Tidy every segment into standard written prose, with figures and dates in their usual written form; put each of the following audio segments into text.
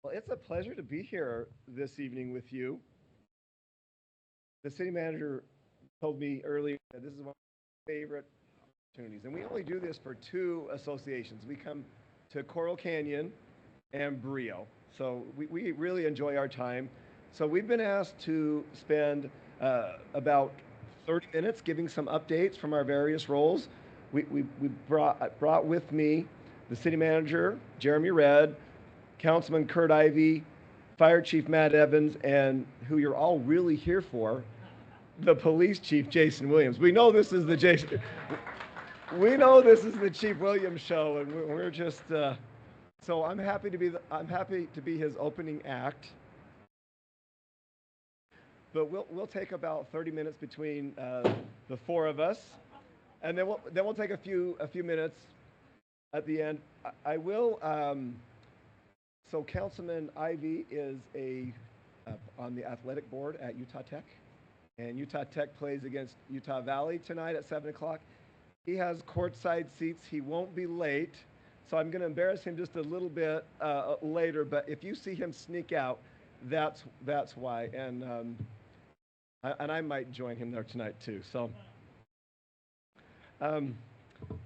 Well, it's a pleasure to be here this evening with you. The city manager told me earlier that this is one of my favorite opportunities, and we only do this for two associations. We come to Coral Canyon and Brio, so we really enjoy our time. So we've been asked to spend about 30 minutes giving some updates from our various roles. We brought with me the city manager, Jeremy Redd, Councilman Kurt Ivey, Fire Chief Matt Evans, and who you're all really here for, the Police Chief Jason Williams. We know this is the Chief Williams show, and we're just. So I'm happy to be his opening act. But we'll take about 30 minutes between the four of us, and then we'll take a few minutes at the end. I will. So Councilman Ivy is on the athletic board at Utah Tech, and Utah Tech plays against Utah Valley tonight at 7 o'clock. He has courtside seats. He won't be late, so I'm going to embarrass him just a little bit later. But if you see him sneak out, that's why, and I might join him there tonight too. So. Um,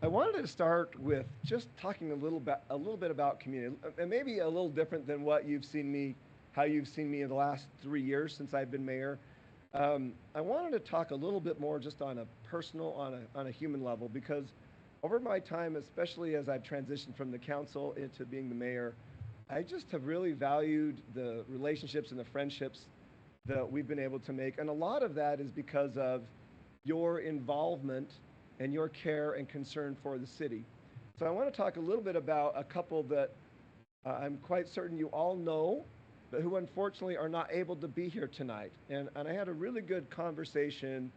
I wanted to start with just talking a little bit about community, and maybe a little different than how you've seen me in the last 3 years since I've been mayor. I wanted to talk a little bit more just on a personal, on a human level, because over my time, especially as I've transitioned from the council into being the mayor, I just have really valued the relationships and the friendships that we've been able to make, and a lot of that is because of your involvement and your care and concern for the city. So I want to talk a little bit about a couple that I'm quite certain you all know, but who unfortunately are not able to be here tonight. And I had a really good conversation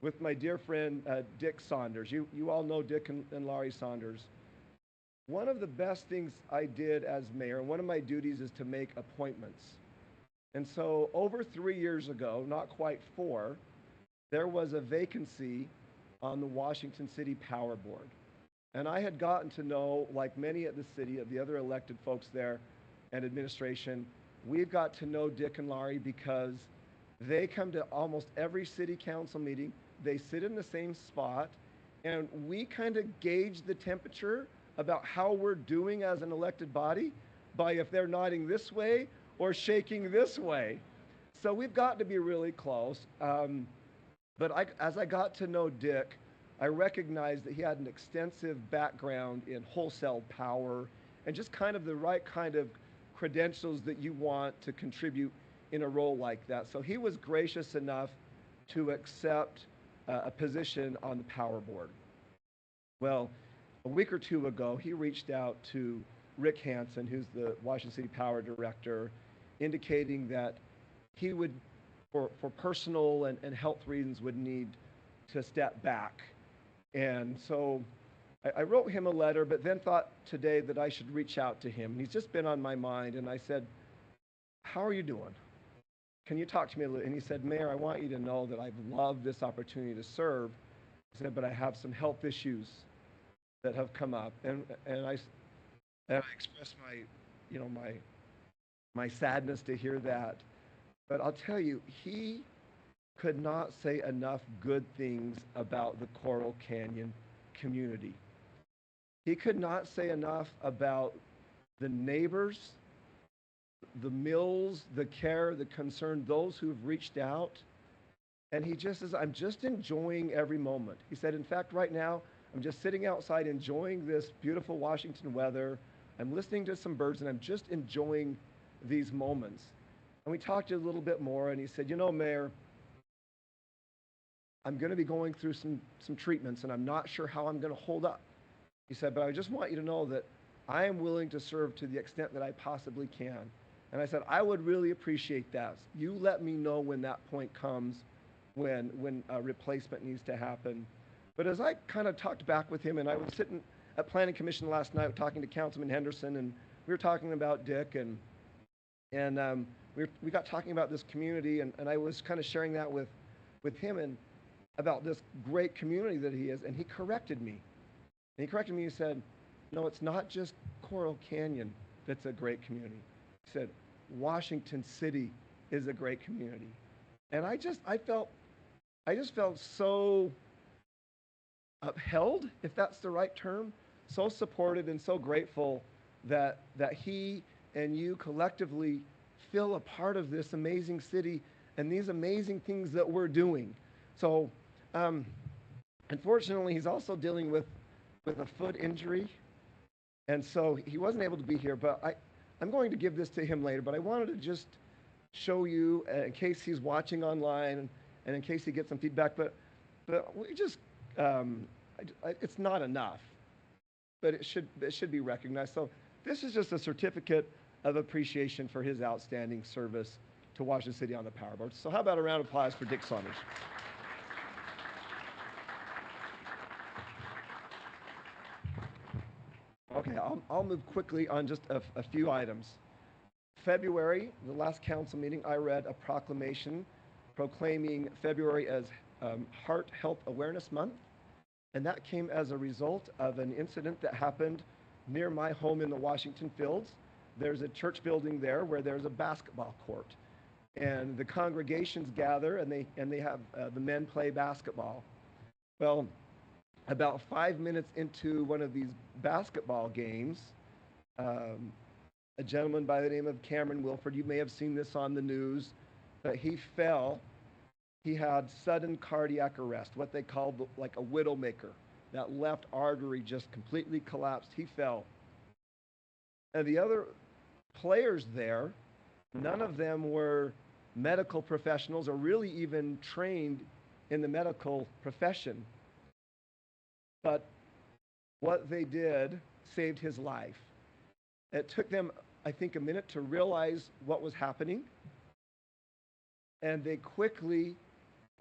with my dear friend Dick Saunders. You all know Dick and Laurie Saunders. One of the best things I did as mayor, and one of my duties is to make appointments. And so over 3 years ago, not quite four, there was a vacancy on the Washington City Power Board. And I had gotten to know, like many at the city, of the other elected folks there and administration, we've got to know Dick and Laurie because they come to almost every city council meeting. They sit in the same spot, and we kind of gauge the temperature about how we're doing as an elected body by if they're nodding this way or shaking this way. So we've got to be really close. As I got to know Dick, I recognized that he had an extensive background in wholesale power and just kind of the right kind of credentials that you want to contribute in a role like that. So he was gracious enough to accept a position on the power board. Well, a week or two ago, he reached out to Rick Hansen, who's the Washington City Power Director, indicating that he would, for personal and health reasons, would need to step back. And so I wrote him a letter, but then thought today that I should reach out to him. He's just been on my mind, and I said, how are you doing? Can you talk to me a little? And he said, Mayor, I want you to know that I've loved this opportunity to serve. He said, but I have some health issues that have come up. And I expressed my sadness to hear that. But I'll tell you, he could not say enough good things about the Coral Canyon community. He could not say enough about the neighbors, the mills, the care, the concern, those who've reached out. And he just says, I'm just enjoying every moment. He said, in fact, right now, I'm just sitting outside enjoying this beautiful Washington weather. I'm listening to some birds, and I'm just enjoying these moments. And we talked a little bit more, and he said, Mayor, I'm going to be going through some treatments, and I'm not sure how I'm going to hold up. He said, but I just want you to know that I am willing to serve to the extent that I possibly can. And I said, I would really appreciate that. You let me know when that point comes, when a replacement needs to happen. But as I kind of talked back with him, and I was sitting at Planning Commission last night talking to Councilman Henderson, and we were talking about Dick, and we got talking about this community, and I was kind of sharing that with him and about this great community that he is, and he corrected me. And he corrected me, he said, no, it's not just Coral Canyon that's a great community. He said, Washington City is a great community. And I just felt so upheld, if that's the right term, so supported and so grateful that he and you collectively feel a part of this amazing city and these amazing things that we're doing. So, um, unfortunately, he's also dealing with a foot injury, and so he wasn't able to be here. But I'm going to give this to him later. But I wanted to just show you in case he's watching online and in case he gets some feedback. But we just it's not enough, but it should be recognized. So this is just a certificate of appreciation for his outstanding service to Washington City on the Power Board. So how about a round of applause for Dick Saunders? Okay, I'll move quickly on just a few items. February, the last council meeting, I read a proclamation proclaiming February as Heart Health Awareness Month, and that came as a result of an incident that happened near my home in the Washington Fields. There's a church building there where there's a basketball court, and the congregations gather and they have the men play basketball. Well, about 5 minutes into one of these basketball games, a gentleman by the name of Cameron Wilford, you may have seen this on the news, but he fell. He had sudden cardiac arrest, what they call like a widowmaker. That left artery just completely collapsed. He fell. And the other players there, none of them were medical professionals or really even trained in the medical profession. But what they did saved his life. It took them, I think, a minute to realize what was happening, and they quickly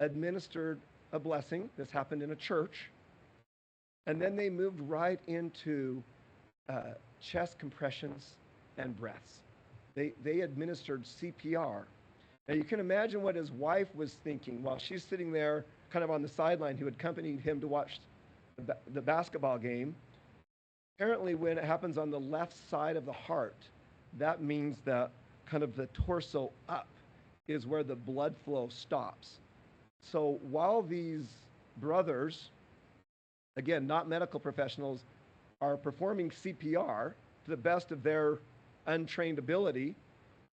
administered a blessing. This happened in a church, and then they moved right into chest compressions and breaths. They administered CPR. Now you can imagine what his wife was thinking while she's sitting there kind of on the sideline, who accompanied him to watch the basketball game. Apparently, when it happens on the left side of the heart, that means that kind of the torso up is where the blood flow stops. So while these brothers, again, not medical professionals, are performing CPR to the best of their untrained ability,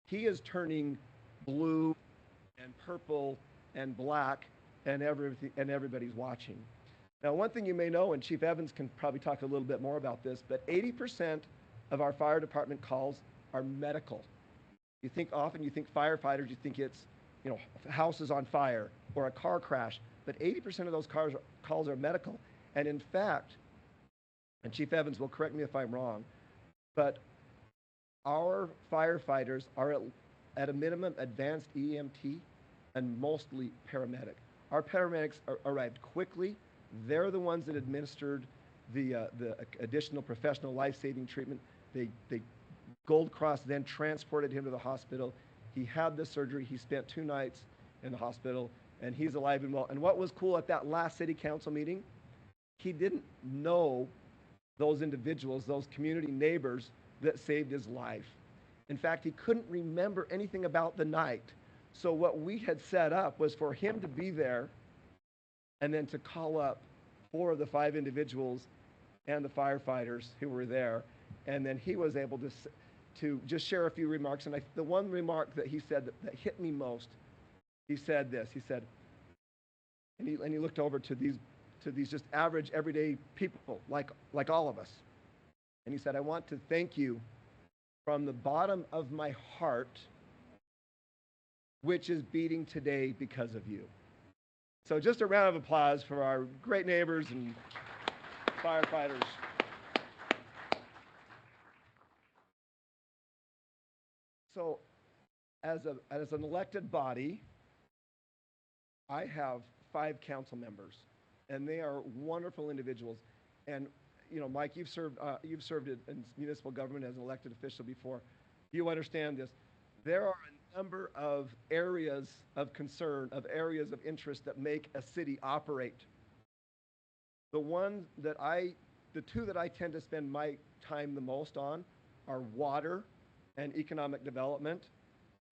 he is turning blue and purple and black, and everybody's watching. Now, one thing you may know, and Chief Evans can probably talk a little bit more about this, but 80% of our fire department calls are medical. You think firefighters, you think it's, houses on fire or a car crash, but 80% of those calls are medical. And in fact, and Chief Evans will correct me if I'm wrong, but our firefighters are at a minimum advanced EMT and mostly paramedic. Our paramedics arrived quickly. They're the ones that administered the additional professional life-saving treatment. They Gold Cross then transported him to the hospital. He had the surgery. He spent 2 nights in the hospital, and he's alive and well. And what was cool at that last city council meeting, he didn't know those individuals, those community neighbors that saved his life. In fact, he couldn't remember anything about the night. So what we had set up was for him to be there and then to call up 4 of the 5 individuals and the firefighters who were there. And then he was able to just share a few remarks. And the one remark that he said that hit me most, he said this. He said, and he looked over to these just average, everyday people like all of us. And he said, I want to thank you from the bottom of my heart, which is beating today because of you. So just a round of applause for our great neighbors and firefighters. So as an elected body, I have 5 council members, and they are wonderful individuals. And Mike, you've served in municipal government as an elected official before. You understand this. There are a number of areas of concern, of areas of interest that make a city operate. The two that I tend to spend my time the most on are water and economic development.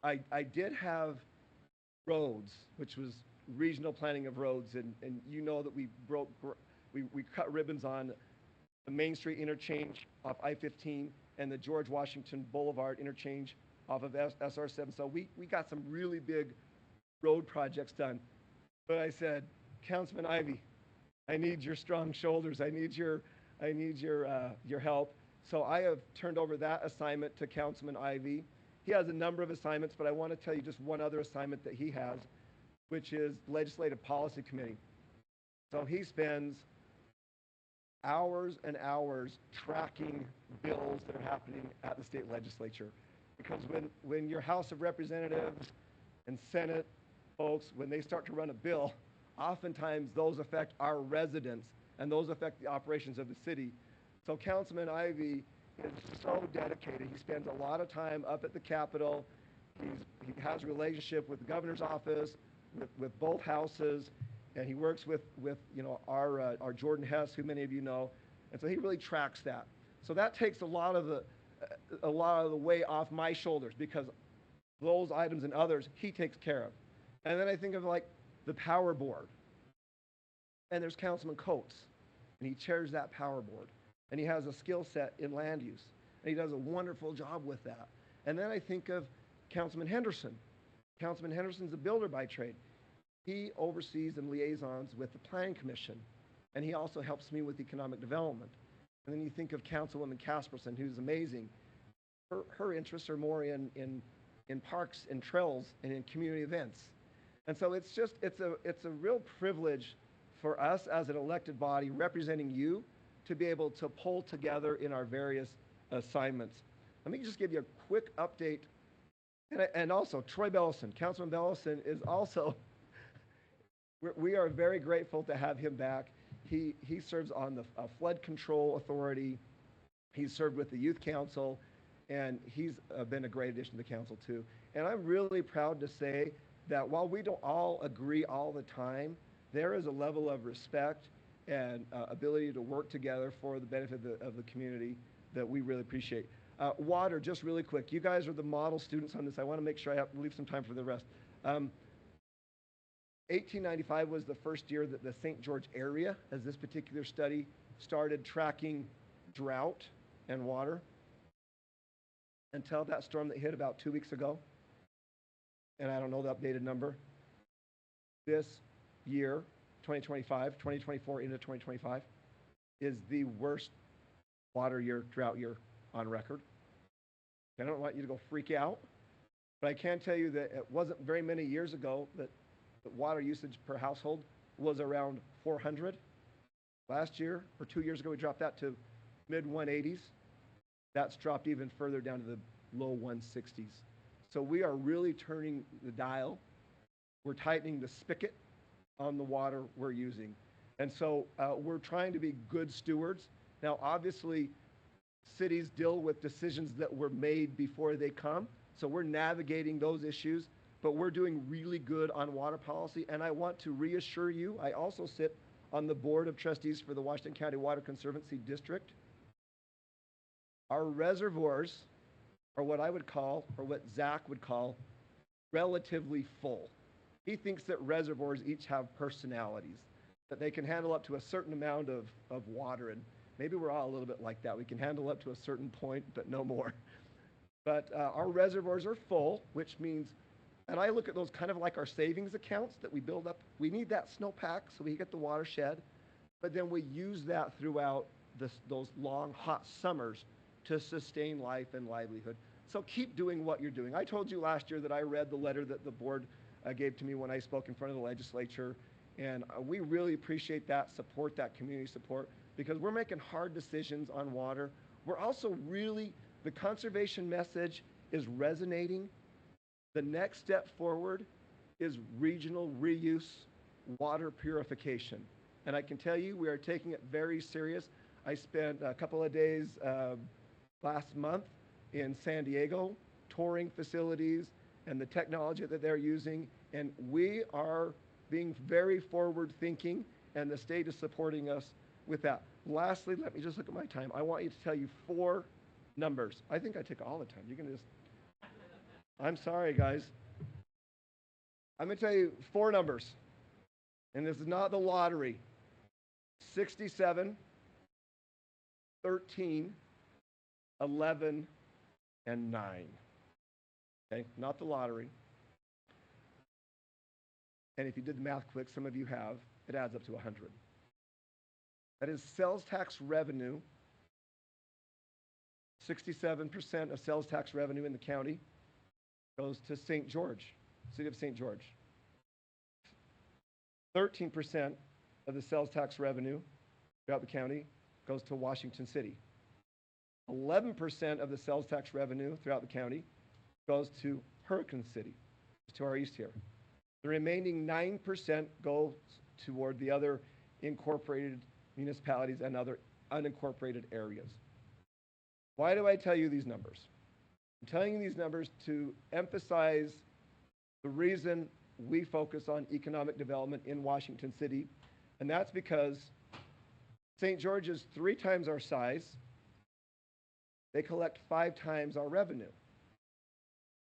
I did have roads, which was regional planning of roads, and you know that we cut ribbons on the Main Street interchange off I-15 and the George Washington Boulevard interchange off of SR7. So we got some really big road projects done. But I said, Councilman Ivy, I need your strong shoulders. I need your help. So I have turned over that assignment to Councilman Ivy. He has a number of assignments, but I want to tell you just one other assignment that he has, which is Legislative Policy Committee. So he spends hours and hours tracking bills that are happening at the state legislature. Because when your House of Representatives and Senate folks, when they start to run a bill, oftentimes those affect our residents and those affect the operations of the city. So Councilman Ivy is so dedicated. He spends a lot of time up at the Capitol. He has a relationship with the governor's office, with both houses, and he works with our Jordan Hess, who many of you know, and so he really tracks that. So that takes a lot of the weight off my shoulders because those items and others he takes care of. And then I think of like the power board, and there's Councilman Coates, and he chairs that power board, and he has a skill set in land use, and he does a wonderful job with that. And then I think of Councilman Henderson. Councilman Henderson's a builder by trade. He oversees and liaisons with the Planning Commission, and he also helps me with economic development. And then you think of Councilwoman Casperson, who's amazing. Her interests are more in parks and trails and in community events. And so it's a real privilege for us as an elected body representing you to be able to pull together in our various assignments. Let me just give you a quick update. And also, Troy Bellison, Councilman Bellison is also, we are very grateful to have him back. He serves on the Flood Control Authority. He's served with the Youth Council, and he's been a great addition to the council too. And I'm really proud to say that while we don't all agree all the time, there is a level of respect and ability to work together for the benefit of the community that we really appreciate. Water, just really quick. You guys are the model students on this. I want to make sure I leave some time for the rest. 1895 was the first year that the St. George area, as this particular study, started tracking drought and water until that storm that hit about 2 weeks ago. And I don't know the updated number. This year, 2025, 2024 into 2025, is the worst water year, drought year on record. I don't want you to go freak out, but I can tell you that it wasn't very many years ago that the water usage per household was around 400. Last year, or 2 years ago, we dropped that to mid 180s. That's dropped even further down to the low 160s. So we are really turning the dial. We're tightening the spigot on the water we're using. And so we're trying to be good stewards. Now, obviously, cities deal with decisions that were made before they come. So we're navigating those issues, but we're doing really good on water policy. And I want to reassure you, I also sit on the board of trustees for the Washington County Water Conservancy District. Our reservoirs are what I would call, or what Zach would call, relatively full. He thinks that reservoirs each have personalities, that they can handle up to a certain amount of water. And maybe we're all a little bit like that. We can handle up to a certain point, but no more. But our reservoirs are full, which means, and I look at those kind of like our savings accounts that we build up. We need that snowpack so we get the watershed, but then we use that throughout those long, hot summers to sustain life and livelihood. So keep doing what you're doing. I told you last year that I read the letter that the board gave to me when I spoke in front of the legislature, and we really appreciate that support, that community support, because we're making hard decisions on water. We're also really, the conservation message is resonating. The next step forward is regional reuse water purification. And I can tell you, we are taking it very serious. I spent a couple of days last month in San Diego touring facilities and the technology that they're using, and we are being very forward thinking, and the state is supporting us with that. Lastly, let me just look at my time. I want you to tell you 4 numbers. I think I take all the time. You can just I'm sorry, guys. I'm going to tell you four numbers, and this is not the lottery. 67, 13, 11, and 9. Okay, not the lottery. And if you did the math quick, some of you have, it adds up to 100. That is sales tax revenue. 67% of sales tax revenue in the county goes to St. George, city of St. George. 13% of the sales tax revenue throughout the county goes to Washington City. 11% of the sales tax revenue throughout the county goes to Hurricane City, to our east here. The remaining 9% goes toward the other incorporated municipalities and other unincorporated areas. Why do I tell you these numbers? I'm telling you these numbers to emphasize the reason we focus on economic development in Washington City, and that's because St. George is 3 times our size. They collect 5 times our revenue.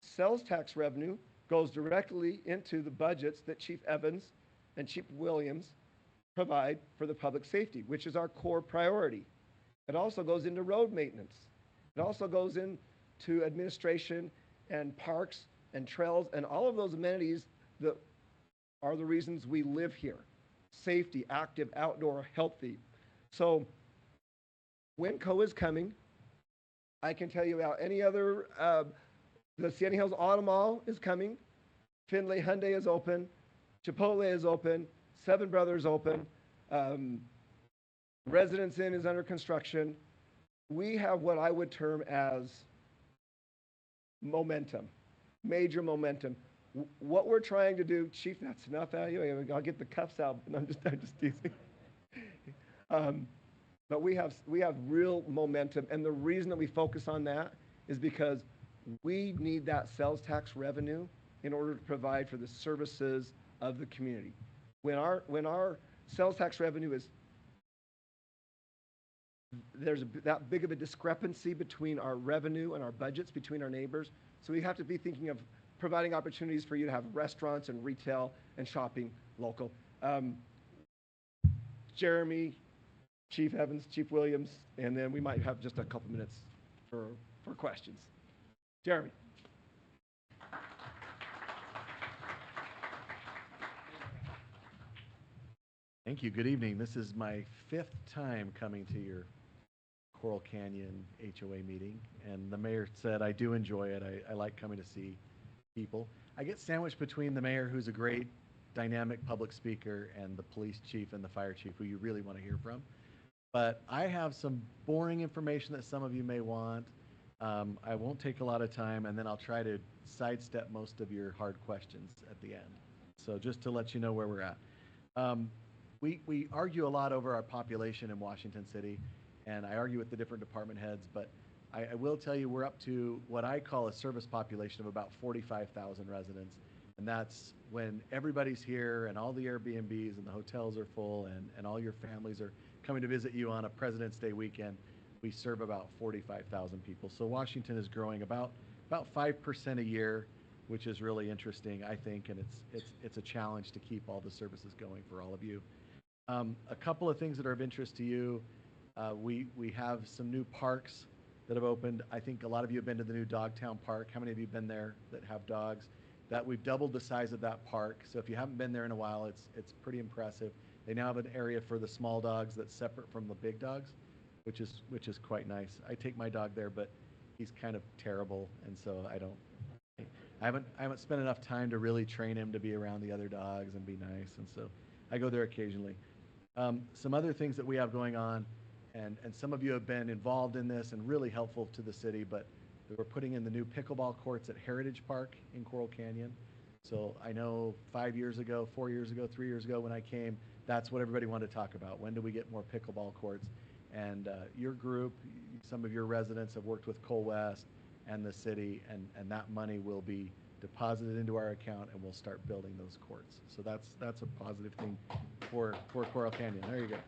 Sales tax revenue goes directly into the budgets that Chief Evans and Chief Williams provide for the public safety, which is our core priority. It also goes into road maintenance. It also goes into administration and parks and trails and all of those amenities that are the reasons we live here. Safety, active, outdoor, healthy. So when CO is coming, I can tell you about any other, the Siena Hills Auto Mall is coming, Findlay Hyundai is open, Chipotle is open, Seven Brothers open, Residence Inn is under construction. We have what I would term as momentum, major momentum. What we're trying to do, Chief, that's enough out of you. I'll get the cuffs out. I'm just teasing. But we have real momentum, and the reason that we focus on that is because we need that sales tax revenue in order to provide for the services of the community. When our sales tax revenue is there's that big of a discrepancy between our revenue and our budgets between our neighbors, so we have to be thinking of providing opportunities for you to have restaurants and retail and shopping local. Jeremy, Chief Evans, Chief Williams, and then we might have just a couple minutes for questions. Jeremy. Thank you. Good evening. This is my 5th time coming to your Coral Canyon HOA meeting, and the mayor said I do enjoy it. I like coming to see people. I get sandwiched between the mayor, who's a great dynamic public speaker, and the police chief and the fire chief, who you really want to hear from. But I have some boring information that some of you may want. I won't take a lot of time, and then I'll try to sidestep most of your hard questions at the end. So just to let you know where we're at. We argue a lot over our population in Washington City, and I argue with the different department heads, but I will tell you we're up to what I call a service population of about 45,000 residents, and that's when everybody's here and all the Airbnbs and the hotels are full and all your families are coming to visit you on a President's Day weekend. We serve about 45,000 people. So Washington is growing about 5% a year, which is really interesting, I think, and it's a challenge to keep all the services going for all of you. A couple of things that are of interest to you. We have some new parks that have opened. I think a lot of you have been to the new Dogtown Park. How many of you have been there that have dogs? That we've doubled the size of that park. So if you haven't been there in a while, it's pretty impressive. They now have an area for the small dogs that's separate from the big dogs, which is quite nice. I take my dog there, but he's kind of terrible, and so I haven't spent enough time to really train him to be around the other dogs and be nice, and so I go there occasionally. Some other things that we have going on, and some of you have been involved in this and really helpful to the city, but we're putting in the new pickleball courts at Heritage Park in Coral Canyon. So I know 5 years ago, 4 years ago, 3 years ago when I came, that's what everybody wanted to talk about. When do we get more pickleball courts? And your group, some of your residents have worked with Coal West and the city, and that money will be deposited into our account, and we'll start building those courts. So that's a positive thing for Coral Canyon. There you go.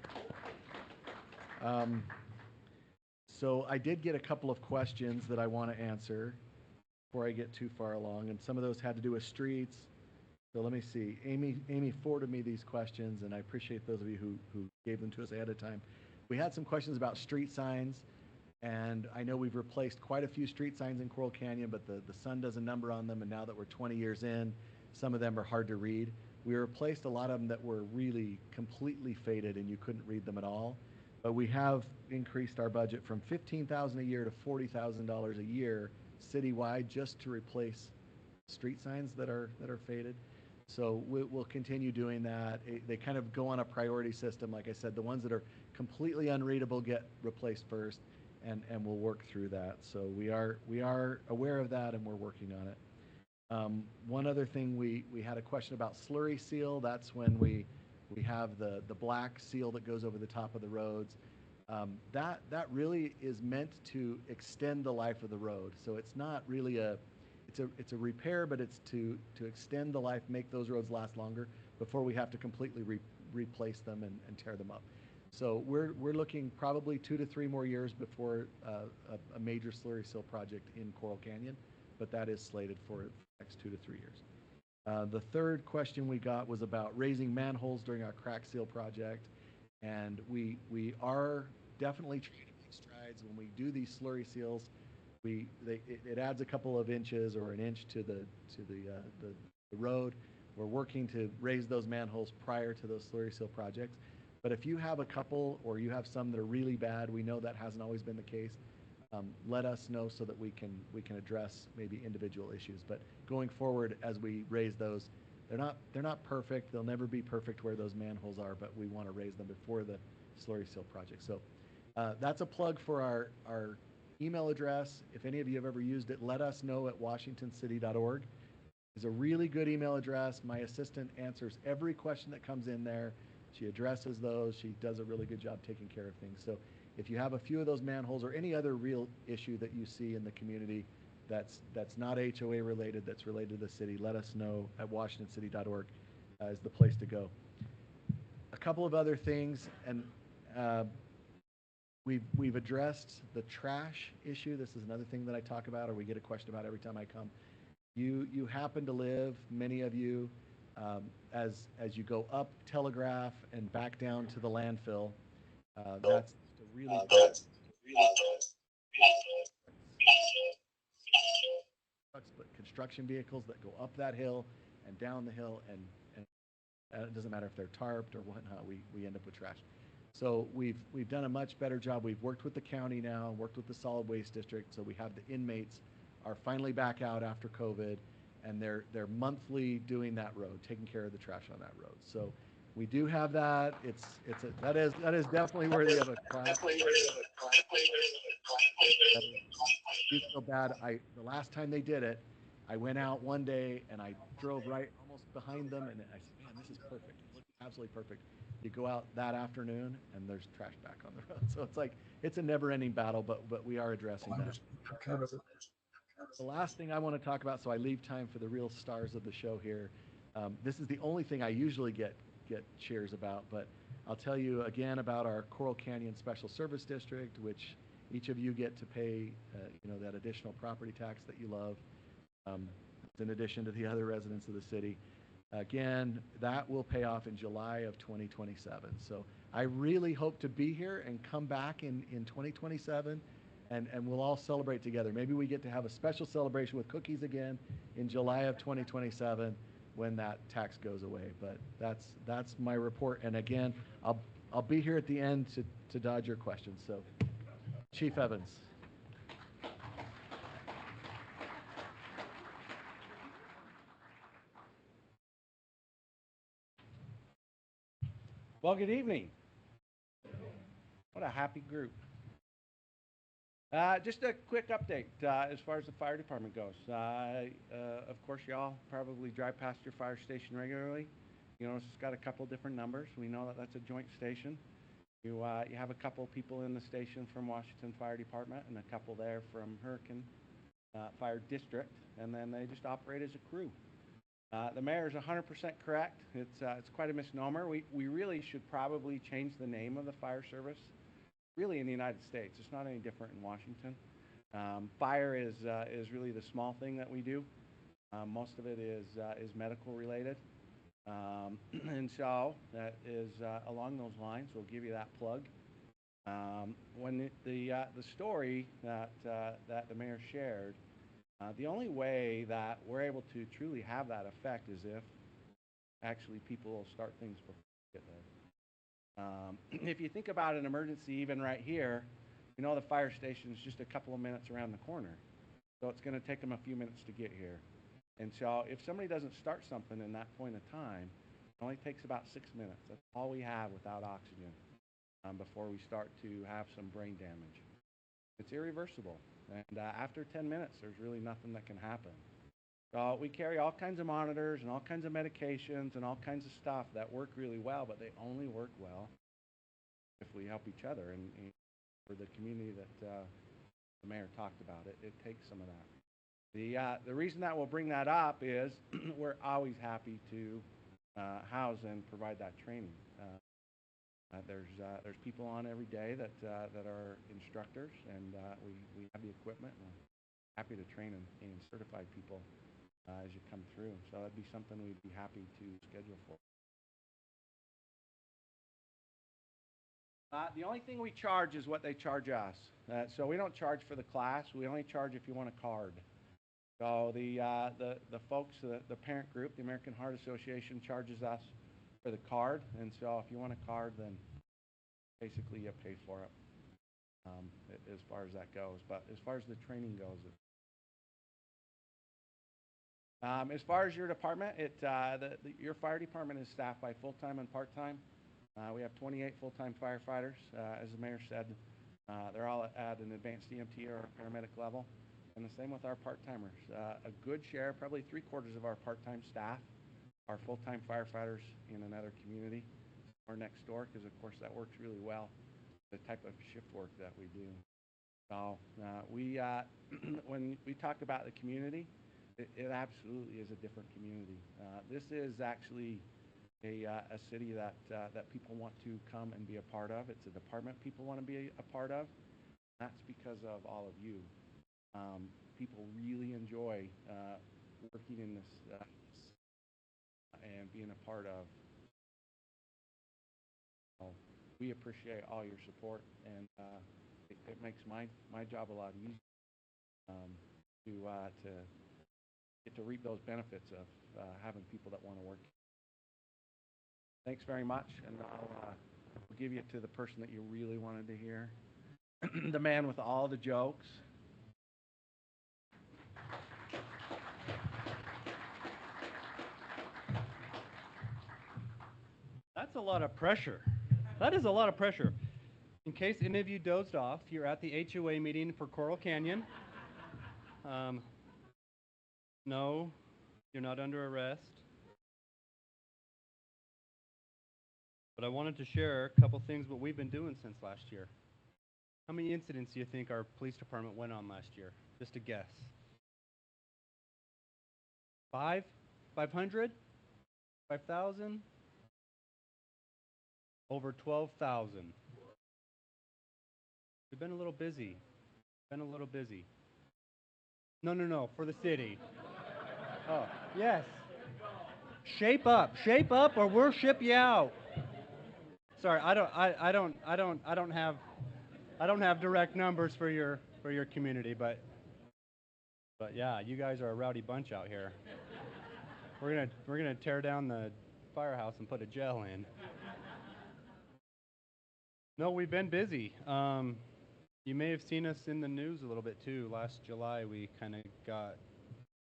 So I did get a couple of questions that I want to answer before I get too far along. And some of those had to do with streets. So let me see. Amy forwarded me these questions, and I appreciate those of you who gave them to us ahead of time. We had some questions about street signs, and I know we've replaced quite a few street signs in Coral Canyon, but the sun does a number on them, and now that we're 20 years in, some of them are hard to read. We replaced a lot of them that were really completely faded, and you couldn't read them at all. But we have increased our budget from $15,000 a year to $40,000 a year citywide just to replace street signs that are faded. So we'll continue doing that. They kind of go on a priority system. Like I said, the ones that are completely unreadable get replaced first, and we'll work through that. So we are aware of that, and we're working on it. One other thing, we had a question about slurry seal. That's when we have the black seal that goes over the top of the roads. That really is meant to extend the life of the road. So it's not really it's a repair, but it's to extend the life, make those roads last longer before we have to completely replace them and tear them up. So we're looking probably 2 to 3 more years before a major slurry seal project in Coral Canyon, but that is slated for the next 2 to 3 years. The third question we got was about raising manholes during our crack seal project, and we are definitely trying to make strides when we do these slurry seals. It adds a couple of inches or an inch to the road. We're working to raise those manholes prior to those slurry seal projects. But if you have a couple or you have some that are really bad, we know that hasn't always been the case. Let us know so that we can address maybe individual issues. But going forward, as we raise those, they're not perfect. They'll never be perfect where those manholes are, but we want to raise them before the slurry seal project. So that's a plug for our email address. If any of you have ever used it, let us know at washingtoncity.org. It's a really good email address. My assistant answers every question that comes in there. She addresses those. She does a really good job taking care of things. So if you have a few of those manholes or any other real issue that you see in the community that's not HOA related, that's related to the city, let us know at washingtoncity.org is the place to go. A couple of other things, and we've addressed the trash issue. This is another thing that I talk about, or we get a question about every time I come. You happen to live, many of you, as you go up Telegraph and back down to the landfill. That's a really but construction vehicles that go up that hill and down the hill, and it doesn't matter if they're tarped or whatnot, we end up with trash. So we've done a much better job. We've worked with the county now, worked with the solid waste district, so we have the inmates are finally back out after COVID, and they're monthly doing that road, taking care of the trash on that road. So we do have that. That is definitely worthy of a clap. You feel bad. The last time they did it, I went out one day and I drove right almost behind them, and I said, "Man, this is perfect. It looks absolutely perfect." You go out that afternoon and there's trash back on the road. So it's like it's a never-ending battle, but we are addressing that. The last thing I want to talk about, so I leave time for the real stars of the show here. This is the only thing I usually get cheers about, but I'll tell you again about our Coral Canyon Special Service District, which each of you get to pay, that additional property tax that you love, in addition to the other residents of the city. Again, that will pay off in July of 2027. So I really hope to be here and come back in 2027, and we'll all celebrate together. Maybe we get to have a special celebration with cookies again in July of 2027 when that tax goes away. But that's my report. And again, I'll be here at the end to dodge your questions. So, Chief Evans. Well, good evening. What a happy group. Just a quick update as far as the fire department goes. Of course, y'all probably drive past your fire station regularly. You know, it's got a couple different numbers. We know that that's a joint station. You have a couple people in the station from Washington Fire Department and a couple there from Hurricane Fire District, and then they just operate as a crew. The mayor is 100% correct. It's quite a misnomer. We really should probably change the name of the fire service. Really, in the United States, it's not any different in Washington. Fire is really the small thing that we do. Most of it is medical related. And so that is along those lines. We'll give you that plug. When the story that the mayor shared, the only way that we're able to truly have that effect is if actually people will start things before we get there. If you think about an emergency, even right here, you know the fire station is just a couple of minutes around the corner. So it's going to take them a few minutes to get here. And so if somebody doesn't start something in that point of time, it only takes about 6 minutes. That's all we have without oxygen before we start to have some brain damage. It's irreversible. And after 10 minutes, there's really nothing that can happen. So we carry all kinds of monitors and all kinds of medications and all kinds of stuff that work really well, but they only work well if we help each other. And for the community that the mayor talked about, it takes some of that. The reason that we'll bring that up is we're always happy to house and provide that training. There's people on every day that are instructors, and we have the equipment, and we're happy to train and certify people as you come through. So that'd be something we'd be happy to schedule for. The only thing we charge is what they charge us. So we don't charge for the class. We only charge if you want a card. So the folks, the parent group, the American Heart Association, charges us for the card. And so if you want a card, then basically you pay for it as far as that goes. But as far as the training goes, as far as your department, your fire department is staffed by full-time and part-time. We have 28 full-time firefighters. As the mayor said, they're all at an advanced EMT or paramedic level. And the same with our part-timers. A good share, probably 3/4 of our part-time staff are full-time firefighters in another community or next door, because of course that works really well, the type of shift work that we do. So when we talk about the community, it absolutely is a different community. This is actually a city that people want to come and be a part of. It's a department people want to be a part of. That's because of all of you. People really enjoy working in this and being a part of. We appreciate all your support, and it makes my job a lot easier to get to reap those benefits of having people that want to work. Thanks very much, and I'll give you to the person that you really wanted to hear, the man with all the jokes. That's a lot of pressure. That is a lot of pressure. In case any of you dozed off, you're at the HOA meeting for Coral Canyon. No, you're not under arrest. But I wanted to share a couple things what we've been doing since last year. How many incidents do you think our police department went on last year? Just a guess. 500? 5,000? Over 12,000. We've been a little busy. No, for the city. Oh, yes. Shape up, or we'll ship you out. Sorry, I don't have direct numbers for your community, but yeah, you guys are a rowdy bunch out here. We're gonna tear down the firehouse and put a jail in. No, we've been busy. You may have seen us in the news a little bit too. Last July, we kind of got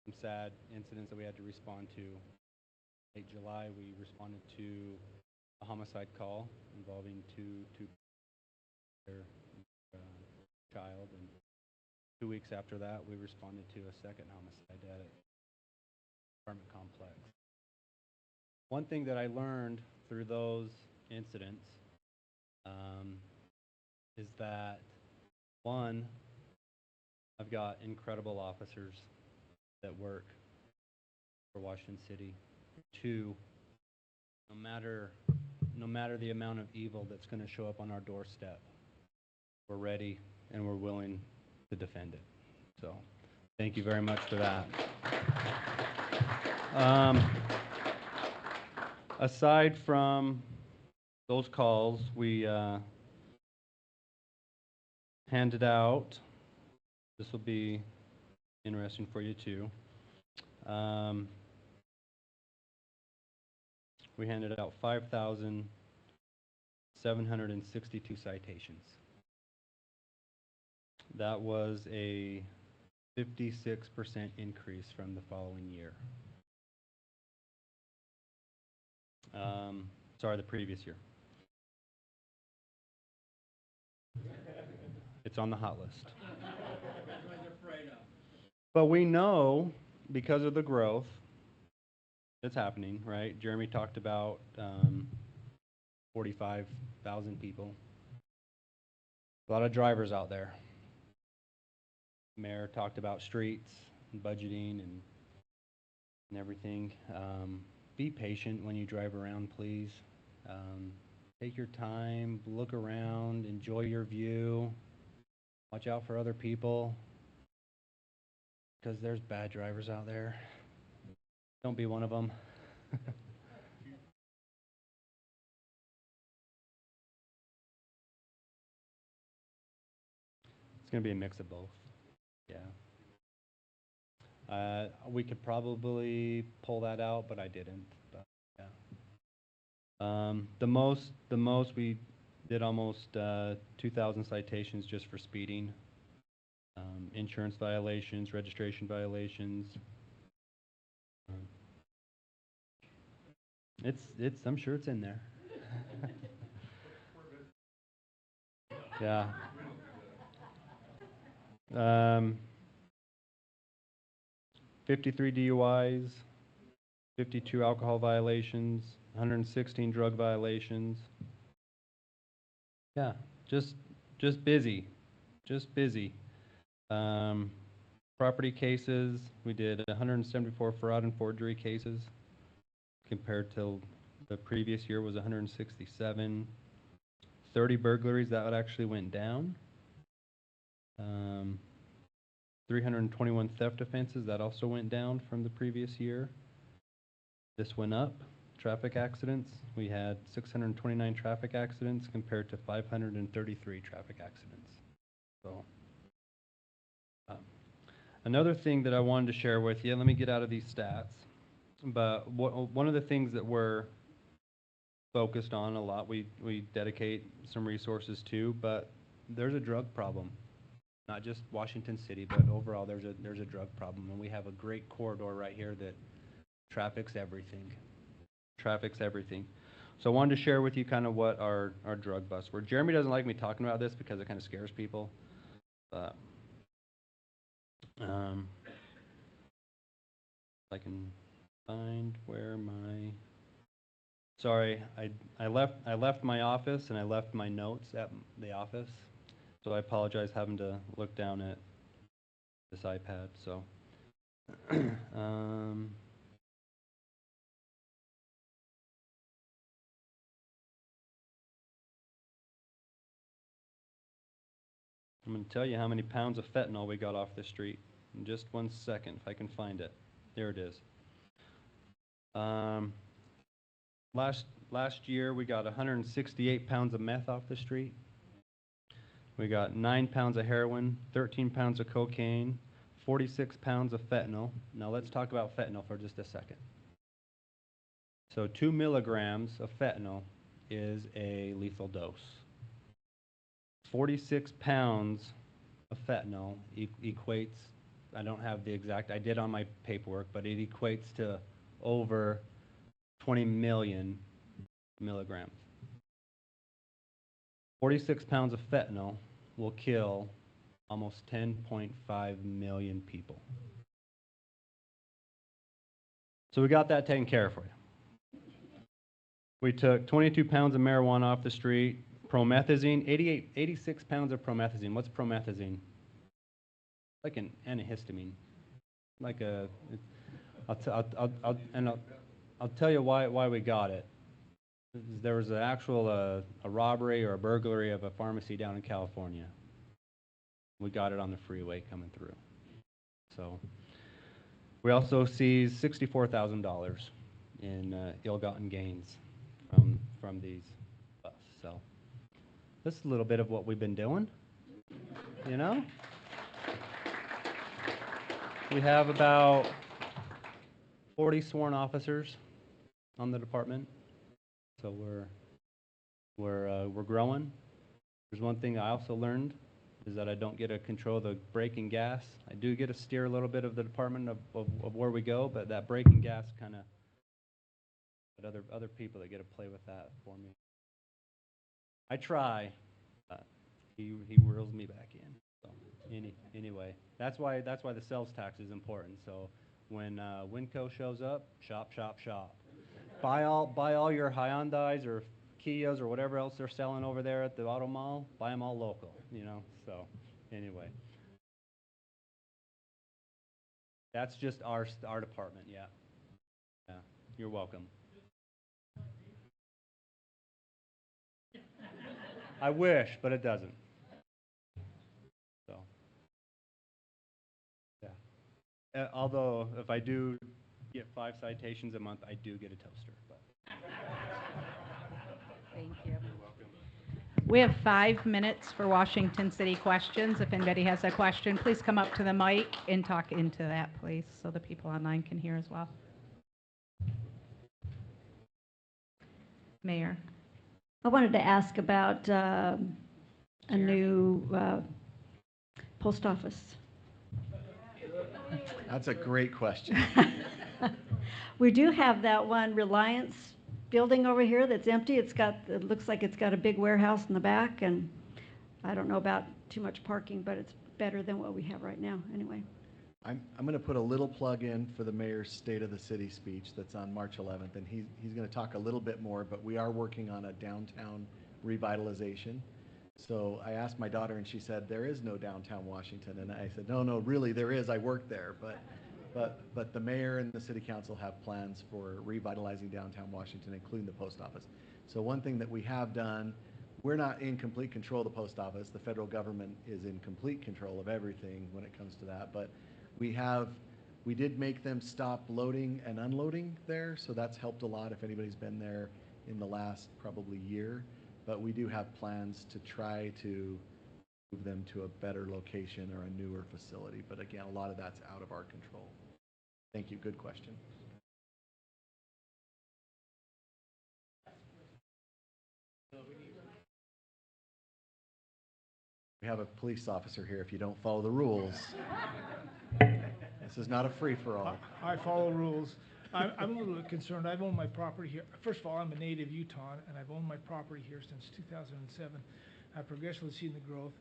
some sad incidents that we had to respond to. Late July, we responded to a homicide call involving their child, and 2 weeks after that, we responded to a second homicide at an apartment complex. One thing that I learned through those incidents is that, one, I've got incredible officers that work for Washington City. Two, no matter the amount of evil that's going to show up on our doorstep, we're ready and we're willing to defend it. So thank you very much for that. Aside from those calls, we handed out, this will be interesting for you too. We handed out 5,762 citations. That was a 56% increase from the following year. Sorry, the previous year. It's on the hot list. But we know, because of the growth that's happening, right? Jeremy talked about 45,000 people. A lot of drivers out there. Mayor talked about streets and budgeting and everything. Be patient when you drive around, please. Take your time, look around, enjoy your view. Watch out for other people, because there's bad drivers out there. Don't be one of them. It's going to be a mix of both. Yeah. We could probably pull that out, but I didn't. But yeah. The most we did almost 2,000 citations just for speeding, insurance violations, registration violations. I'm sure it's in there. Yeah. 53 DUIs, 52 alcohol violations, 116 drug violations. Yeah, just busy, just busy. Property cases, we did 174 fraud and forgery cases, compared to the previous year was 167. 30 burglaries, that actually went down. 321 theft offenses, that also went down from the previous year. This went up. Traffic accidents, we had 629 traffic accidents compared to 533 traffic accidents. So, another thing that I wanted to share with you, let me get out of these stats, but one of the things that we're focused on a lot, we dedicate some resources to, but there's a drug problem. Not just Washington City, but overall there's a drug problem, and we have a great corridor right here that traffics everything. So I wanted to share with you kind of what our drug busts were. Jeremy doesn't like me talking about this because it kind of scares people, but if I can find where my, sorry, I left my office and I left my notes at the office. So I apologize having to look down at this iPad. So, I'm going to tell you how many pounds of fentanyl we got off the street in just 1 second, if I can find it. There it is. Last year we got 168 pounds of meth off the street. We got 9 pounds of heroin, 13 pounds of cocaine, 46 pounds of fentanyl. Now let's talk about fentanyl for just a second. So 2 milligrams of fentanyl is a lethal dose. 46 pounds of fentanyl equates, I don't have the exact, I did on my paperwork, but it equates to over 20 million milligrams. 46 pounds of fentanyl will kill almost 10.5 million people. So we got that taken care of for you. We took 22 pounds of marijuana off the street, promethazine, 86 pounds of promethazine. What's promethazine? Like an antihistamine. Like a, I'll tell you why we got it. There was an actual a robbery or a burglary of a pharmacy down in California. We got it on the freeway coming through. So we also seized $64,000 in ill-gotten gains from these busts. So this is a little bit of what we've been doing, you know? We have about 40 sworn officers on the department, so we're growing. There's one thing I also learned is that I don't get to control the brake and gas. I do get to steer a little bit of the department of where we go, but that brake and gas kind of, but other people that get to play with that for me. I try, but he reels me back in. So anyway, that's why the sales tax is important. So when Winco shows up, shop. Buy all your Hyundais or Kias or whatever else they're selling over there at the auto mall. Buy them all local, you know. So anyway, that's just our department. Yeah. You're welcome. I wish, but it doesn't. So yeah. Although if I do get 5 citations a month, I do get a toaster. But. Thank you. We have 5 minutes for Washington City questions. If anybody has a question, please come up to the mic and talk into that, please, so the people online can hear as well. Mayor. I wanted to ask about a new post office. That's a great question. We do have that one Reliance building over here that's empty. It looks like it's got a big warehouse in the back, and I don't know about too much parking, but it's better than what we have right now anyway. I'm going to put a little plug in for the mayor's State of the City speech that's on March 11th, and he's going to talk a little bit more, but we are working on a downtown revitalization. So I asked my daughter, and she said, there is no downtown Washington. And I said, no, really, there is. I work there. But the mayor and the city council have plans for revitalizing downtown Washington, including the post office. So one thing that we have done, we're not in complete control of the post office. The federal government is in complete control of everything when it comes to that. But we did make them stop loading and unloading there, so that's helped a lot if anybody's been there in the last probably year. But we do have plans to try to move them to a better location or a newer facility. But again, a lot of that's out of our control. Thank you. Good question. We have a police officer here if you don't follow the rules. This is not a free-for-all. I follow rules. I'm a little concerned. I've owned my property here. First of all, I'm a native Utahn, and I've owned my property here since 2007. I've progressively seen the growth,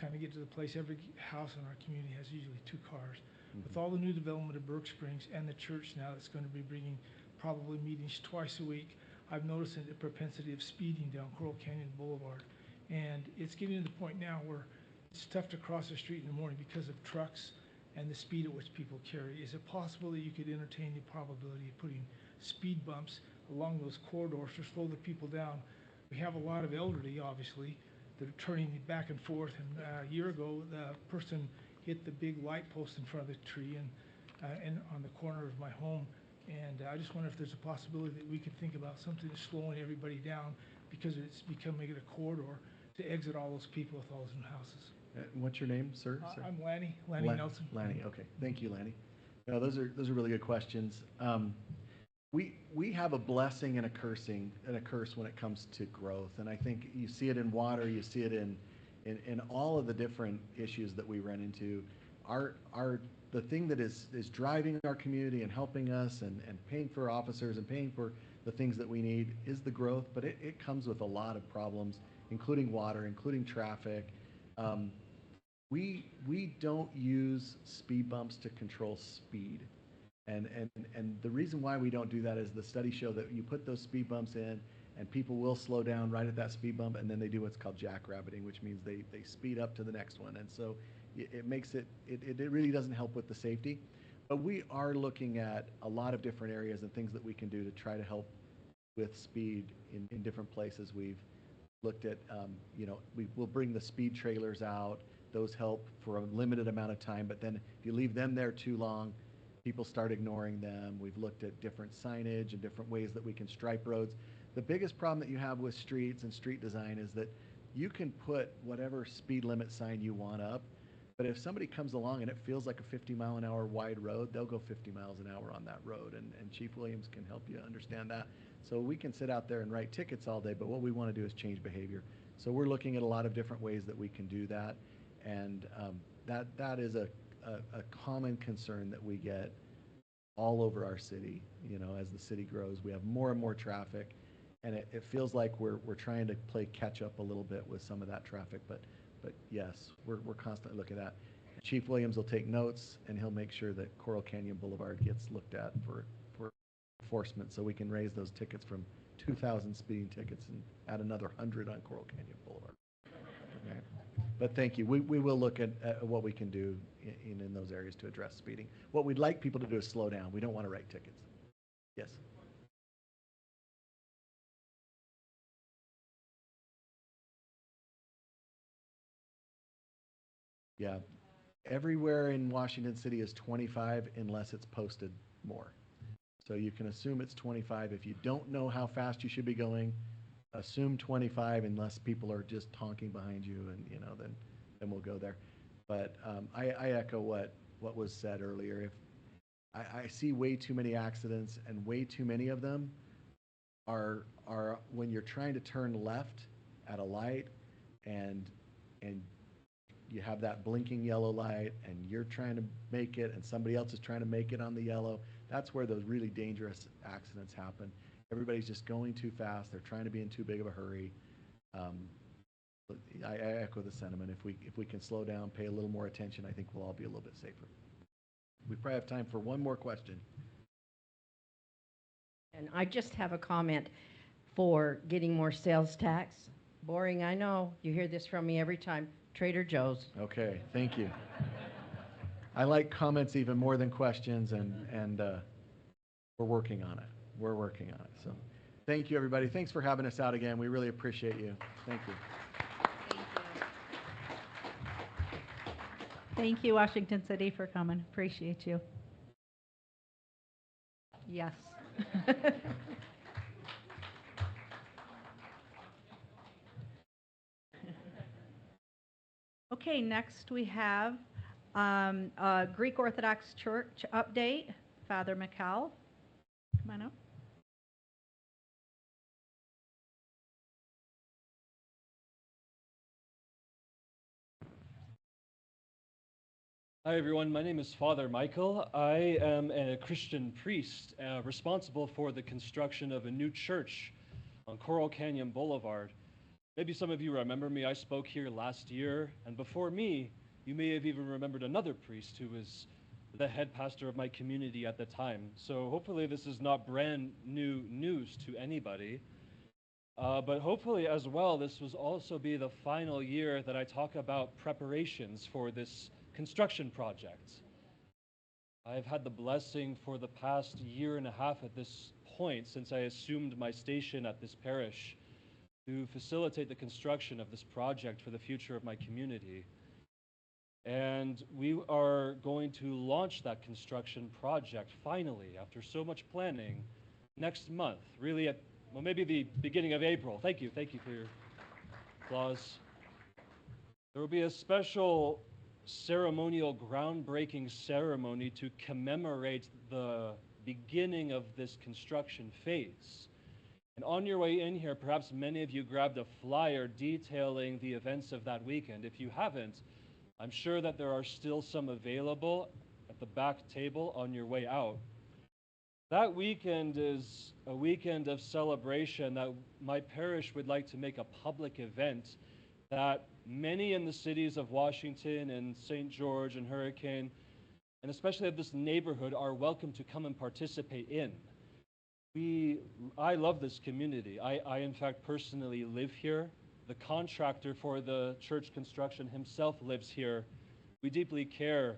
kind of get to the place every house in our community has usually 2 cars. Mm-hmm. With all the new development of Burke Springs and the church now that's going to be bringing probably meetings twice a week, I've noticed a propensity of speeding down Coral Canyon Boulevard. And it's getting to the point now where it's tough to cross the street in the morning because of trucks and the speed at which people carry. Is it possible that you could entertain the probability of putting speed bumps along those corridors to slow the people down? We have a lot of elderly, obviously, that are turning back and forth. And a year ago, the person hit the big light post in front of the tree and on the corner of my home. And I just wonder if there's a possibility that we could think about something that's slowing everybody down because it's becoming a corridor to exit all those people with all those new houses. What's your name, sir? I'm Lanny Nelson. Lanny, okay. Thank you, Lanny. No, those are really good questions. We have a blessing and a curse when it comes to growth, and I think you see it in water, you see it in all of the different issues that we run into. The thing that is driving our community and helping us and paying for officers and paying for the things that we need is the growth, but it comes with a lot of problems, including water, including traffic. We don't use speed bumps to control speed. And the reason why we don't do that is the studies show that you put those speed bumps in and people will slow down right at that speed bump, and then they do what's called jackrabbiting, which means they speed up to the next one. And so it makes it really doesn't help with the safety. But we are looking at a lot of different areas and things that we can do to try to help with speed in different places. We've looked at, we'll bring the speed trailers out. Those help for a limited amount of time, but then if you leave them there too long, people start ignoring them. We've looked at different signage and different ways that we can stripe roads. The biggest problem that you have with streets and street design is that you can put whatever speed limit sign you want up, but if somebody comes along and it feels like a 50-mile-an-hour wide road, they'll go 50 miles an hour on that road, and Chief Williams can help you understand that. So we can sit out there and write tickets all day, but what we want to do is change behavior. So we're looking at a lot of different ways that we can do that, and that is a common concern that we get all over our city. You know, as the city grows, we have more and more traffic, and it feels like we're trying to play catch up a little bit with some of that traffic, but yes, we're constantly looking at that. Chief Williams will take notes, and he'll make sure that Coral Canyon Boulevard gets looked at for enforcement, so we can raise those tickets from 2,000 speeding tickets and add another 100 on Coral Canyon Boulevard. Okay. But thank you. We will look at what we can do in those areas to address speeding. What we'd like people to do is slow down. We don't want to write tickets. Yes. Yeah. Everywhere in Washington City is 25 unless it's posted more. So you can assume it's 25. If you don't know how fast you should be going, assume 25 unless people are just honking behind you, and then we'll go there. But I echo what was said earlier. If I see way too many accidents, and way too many of them are when you're trying to turn left at a light, and you have that blinking yellow light, and you're trying to make it, and somebody else is trying to make it on the yellow. That's where those really dangerous accidents happen. Everybody's just going too fast. They're trying to be in too big of a hurry. I echo the sentiment. If we can slow down, pay a little more attention, I think we'll all be a little bit safer. We probably have time for one more question. And I just have a comment for getting more sales tax. Boring, I know. You hear this from me every time. Trader Joe's. Okay, thank you. I like comments even more than questions, and we're working on it. We're working on it. So thank you, everybody. Thanks for having us out again. We really appreciate you. Thank you. Thank you, Washington City, for coming. Appreciate you. Yes. Okay, next we have a Greek Orthodox Church update. Father Mikal, come on up. Hi everyone, my name is Father Michael. I am a Christian priest responsible for the construction of a new church on Coral Canyon Boulevard. Maybe some of you remember me. I spoke here last year, and before me, you may have even remembered another priest who was the head pastor of my community at the time. So hopefully this is not brand new news to anybody. But hopefully as well, this will also be the final year that I talk about preparations for this construction project. I've had the blessing for the past year and a half at this point, since I assumed my station at this parish, to facilitate the construction of this project for the future of my community. And we are going to launch that construction project finally, after so much planning, next month, really at, well, maybe the beginning of April. Thank you for your applause. There will be a special ceremonial groundbreaking ceremony to commemorate the beginning of this construction phase. And on your way in here, perhaps many of you grabbed a flyer detailing the events of that weekend. If you haven't, I'm sure that there are still some available at the back table on your way out. That weekend is a weekend of celebration that my parish would like to make a public event that many in the cities of Washington and St. George and Hurricane, and especially of this neighborhood, are welcome to come and participate in. I love this community. I in fact personally live here. The contractor for the church construction himself lives here. We deeply care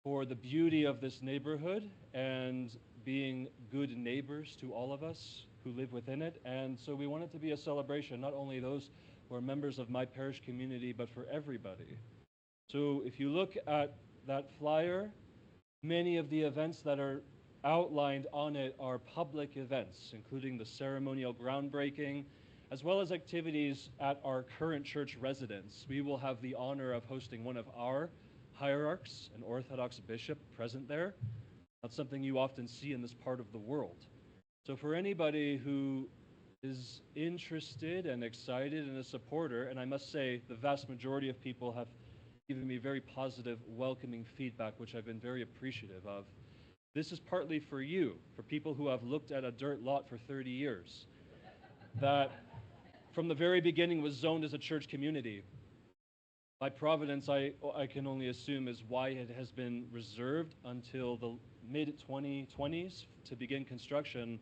for the beauty of this neighborhood and being good neighbors to all of us who live within it. And so we want it to be a celebration, not only those who are members of my parish community, but for everybody. So if you look at that flyer, many of the events that are outlined on it are public events, including the ceremonial groundbreaking, as well as activities at our current church residence. We will have the honor of hosting one of our hierarchs, an Orthodox bishop, present there. That's something you often see in this part of the world. So for anybody who is interested and excited and a supporter, and I must say the vast majority of people have given me very positive, welcoming feedback, which I've been very appreciative of. This is partly for you, for people who have looked at a dirt lot for 30 years, that from the very beginning was zoned as a church community. By providence, I can only assume is why it has been reserved until the mid-2020s to begin construction,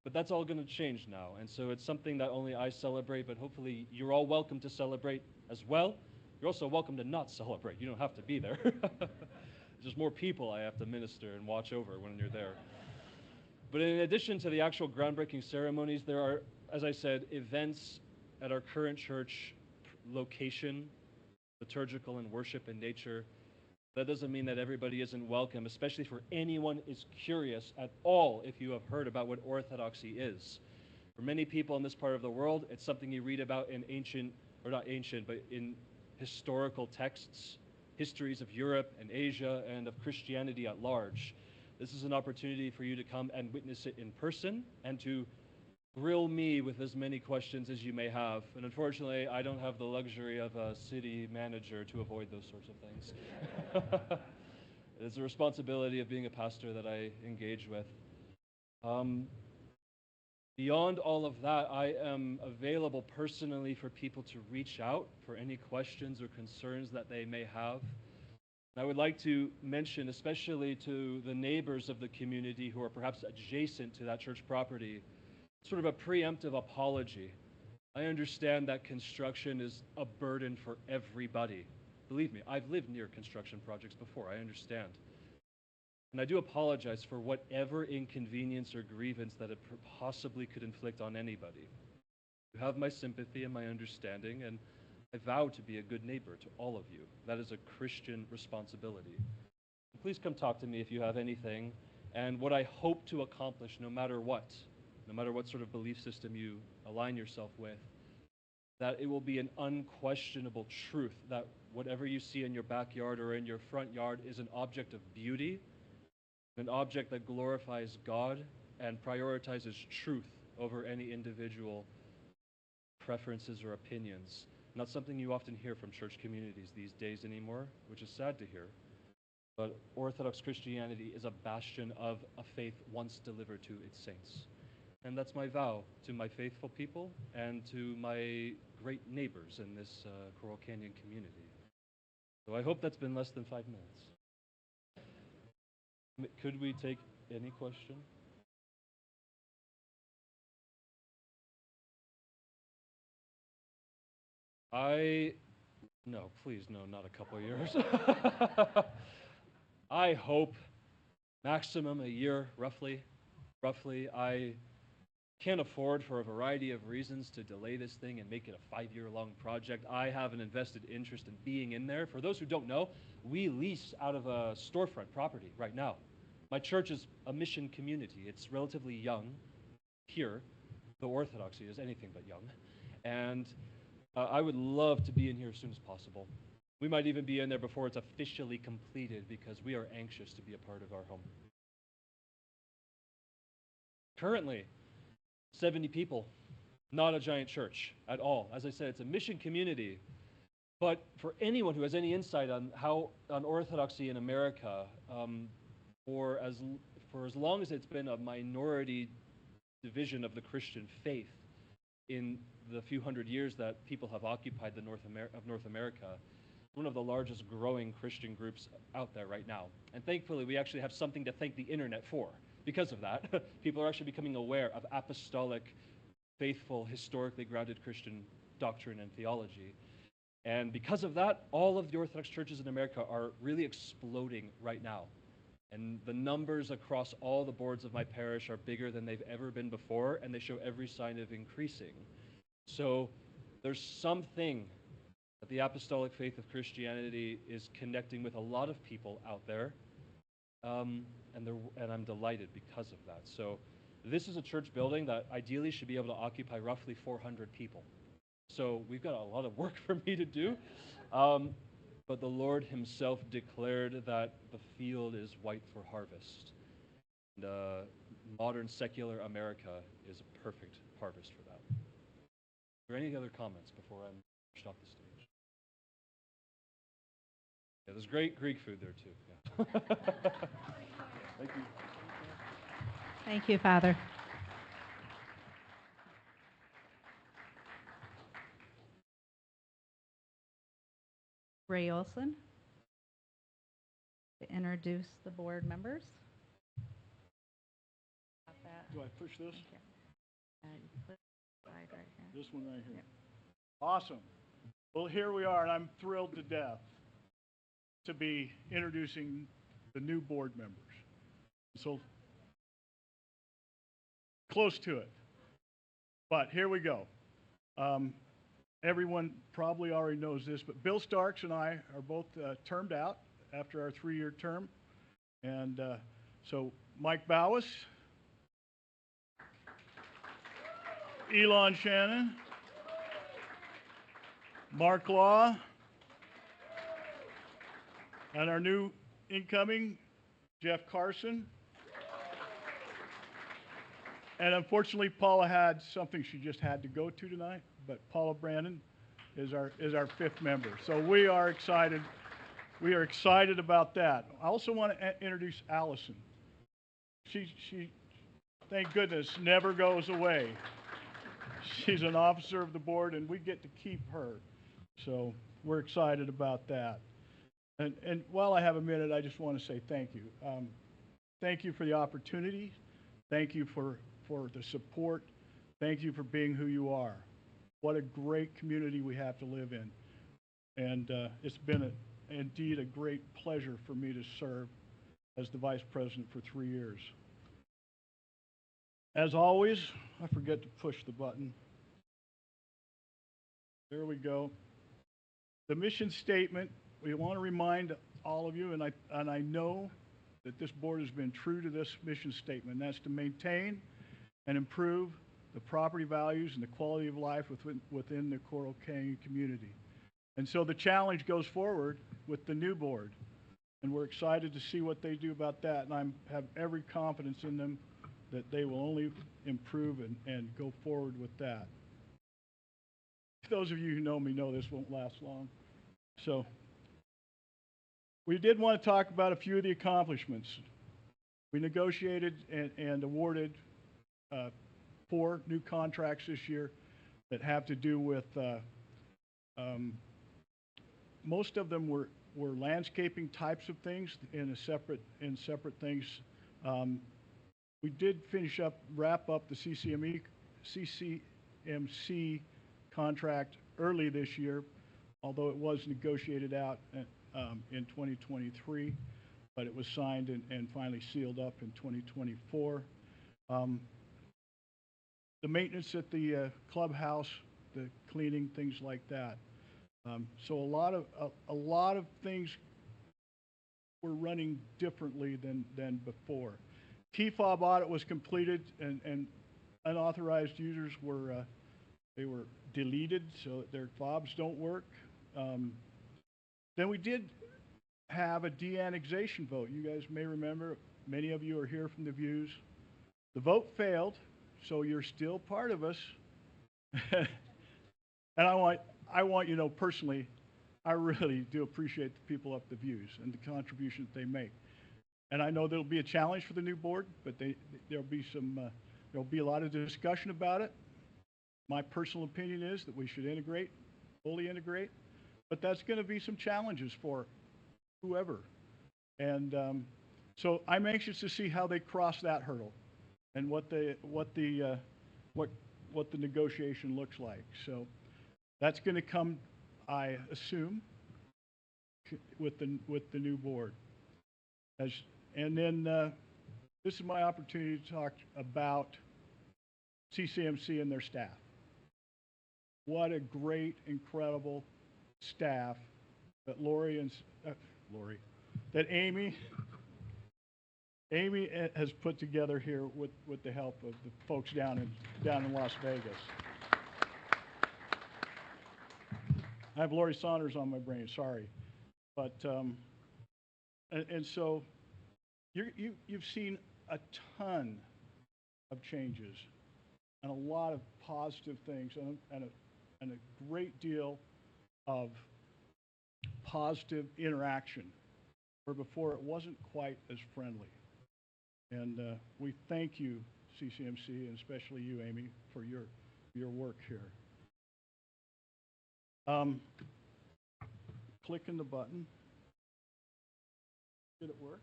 but that's all going to change now. And so it's something that only I celebrate, but hopefully you're all welcome to celebrate as well. You're also welcome to not celebrate. You don't have to be there. Just more people I have to minister and watch over when you're there. But in addition to the actual groundbreaking ceremonies, there are, as I said, events at our current church location, liturgical and worship in nature. That doesn't mean that everybody isn't welcome, especially for anyone is curious at all if you have heard about what Orthodoxy is. For many people in this part of the world, it's something you read about in ancient, or not ancient, but in historical texts, histories of Europe and Asia and of Christianity at large. This is an opportunity for you to come and witness it in person and to grill me with as many questions as you may have. And unfortunately, I don't have the luxury of a city manager to avoid those sorts of things. It's a responsibility of being a pastor that I engage with. Beyond all of that, I am available personally for people to reach out for any questions or concerns that they may have. I would like to mention, especially to the neighbors of the community who are perhaps adjacent to that church property, sort of a preemptive apology. I understand that construction is a burden for everybody. Believe me, I've lived near construction projects before. I understand. And I do apologize for whatever inconvenience or grievance that it possibly could inflict on anybody. You have my sympathy and my understanding, and I vow to be a good neighbor to all of you. That is a Christian responsibility. Please come talk to me if you have anything, and what I hope to accomplish no matter what sort of belief system you align yourself with, that it will be an unquestionable truth that whatever you see in your backyard or in your front yard is an object of beauty, an object that glorifies God and prioritizes truth over any individual preferences or opinions. Not something you often hear from church communities these days anymore, which is sad to hear. But Orthodox Christianity is a bastion of a faith once delivered to its saints. And that's my vow to my faithful people and to my great neighbors in this Coral Canyon community. So I hope that's been less than 5 minutes. Could we take any question? No, please, no, not a couple of years. I hope maximum a year, roughly. I can't afford, for a variety of reasons, to delay this thing and make it a 5-year-long project. I have an invested interest in being in there. For those who don't know, we lease out of a storefront property right now. My church is a mission community. It's relatively young here, though Orthodoxy is anything but young. And I would love to be in here as soon as possible. We might even be in there before it's officially completed because we are anxious to be a part of our home. Currently, 70 people, not a giant church at all. As I said, it's a mission community. But for anyone who has any insight on Orthodoxy in America, for as long as it's been a minority division of the Christian faith in the few hundred years that people have occupied North America, one of the largest growing Christian groups out there right now. And thankfully, we actually have something to thank the internet for. Because of that, people are actually becoming aware of apostolic, faithful, historically grounded Christian doctrine and theology. And because of that, all of the Orthodox churches in America are really exploding right now. And the numbers across all the boards of my parish are bigger than they've ever been before, and they show every sign of increasing. So there's something That the apostolic faith of Christianity is connecting with a lot of people out there, and I'm delighted because of that. So this is a church building that ideally should be able to occupy roughly 400 people. So we've got a lot of work for me to do, but the Lord himself declared that the field is white for harvest. And modern secular America is a perfect harvest for that. Are there any other comments before I'm pushed off the stage? Yeah, there's great Greek food there too. Yeah. Thank you. Thank you, Father. Ray Olson to introduce the board members. Got that? Do I push this? Okay. You put the slide right here. This one right here. Yep. Awesome. Well, here we are, and I'm thrilled to death to be introducing the new board members. So close to it. But here we go. Everyone probably already knows this, but Bill Starks and I are both termed out after our 3-year term. And so Mike Bowis, Elon Shannon, Mark Law, and our new incoming, Jeff Carson. And unfortunately, Paula had something she just had to go to tonight, but Paula Brandon is our 5th member. So we are excited. We are excited about that. I also want to introduce Allison. She, thank goodness, never goes away. She's an officer of the board, and we get to keep her. So we're excited about that. And while I have a minute, I just want to say thank you. Thank you for the opportunity. Thank you for the support. Thank you for being who you are. What a great community we have to live in. And it's been indeed a great pleasure for me to serve as the vice president for 3 years. As always, I forget to push the button. There we go. The mission statement, we want to remind all of you, and I know that this board has been true to this mission statement, and that's to maintain and improve the property values and the quality of life within the Coral Canyon community. And so the challenge goes forward with the new board, and we're excited to see what they do about that, and I have every confidence in them that they will only improve and go forward with that. Those of you who know me know this won't last long. So we did want to talk about a few of the accomplishments. We negotiated and awarded 4 new contracts this year that have to do with, most of them were landscaping types of things in separate things. We did wrap up the CCMC contract early this year, although it was negotiated out in 2023, but it was signed and finally sealed up in 2024. The maintenance at the clubhouse, the cleaning, things like that. So a lot of things were running differently than before. TFOB audit was completed, and unauthorized users were deleted so that their fobs don't work. Then we did have a de-annexation vote. You guys may remember, many of you are here from the views. The vote failed, so you're still part of us. And I want you to know personally, I really do appreciate the people up the views and the contributions they make. And I know there'll be a challenge for the new board, but there'll be a lot of discussion about it. My personal opinion is that we should fully integrate, but that's going to be some challenges for whoever. And so I'm anxious to see how they cross that hurdle and what the negotiation looks like. So that's going to come, I assume, with the new board. And then this is my opportunity to talk about CCMC and their staff. What a great, incredible staff that Lori and that Amy has put together here with the help of the folks down in Las Vegas. I have Lori Saunders on my brain, sorry. But, and so you've seen a ton of changes and a lot of positive things and a great deal of positive interaction where before it wasn't quite as friendly. And we thank you, CCMC, and especially you, Amy, for your work here. Clicking the button. Did it work?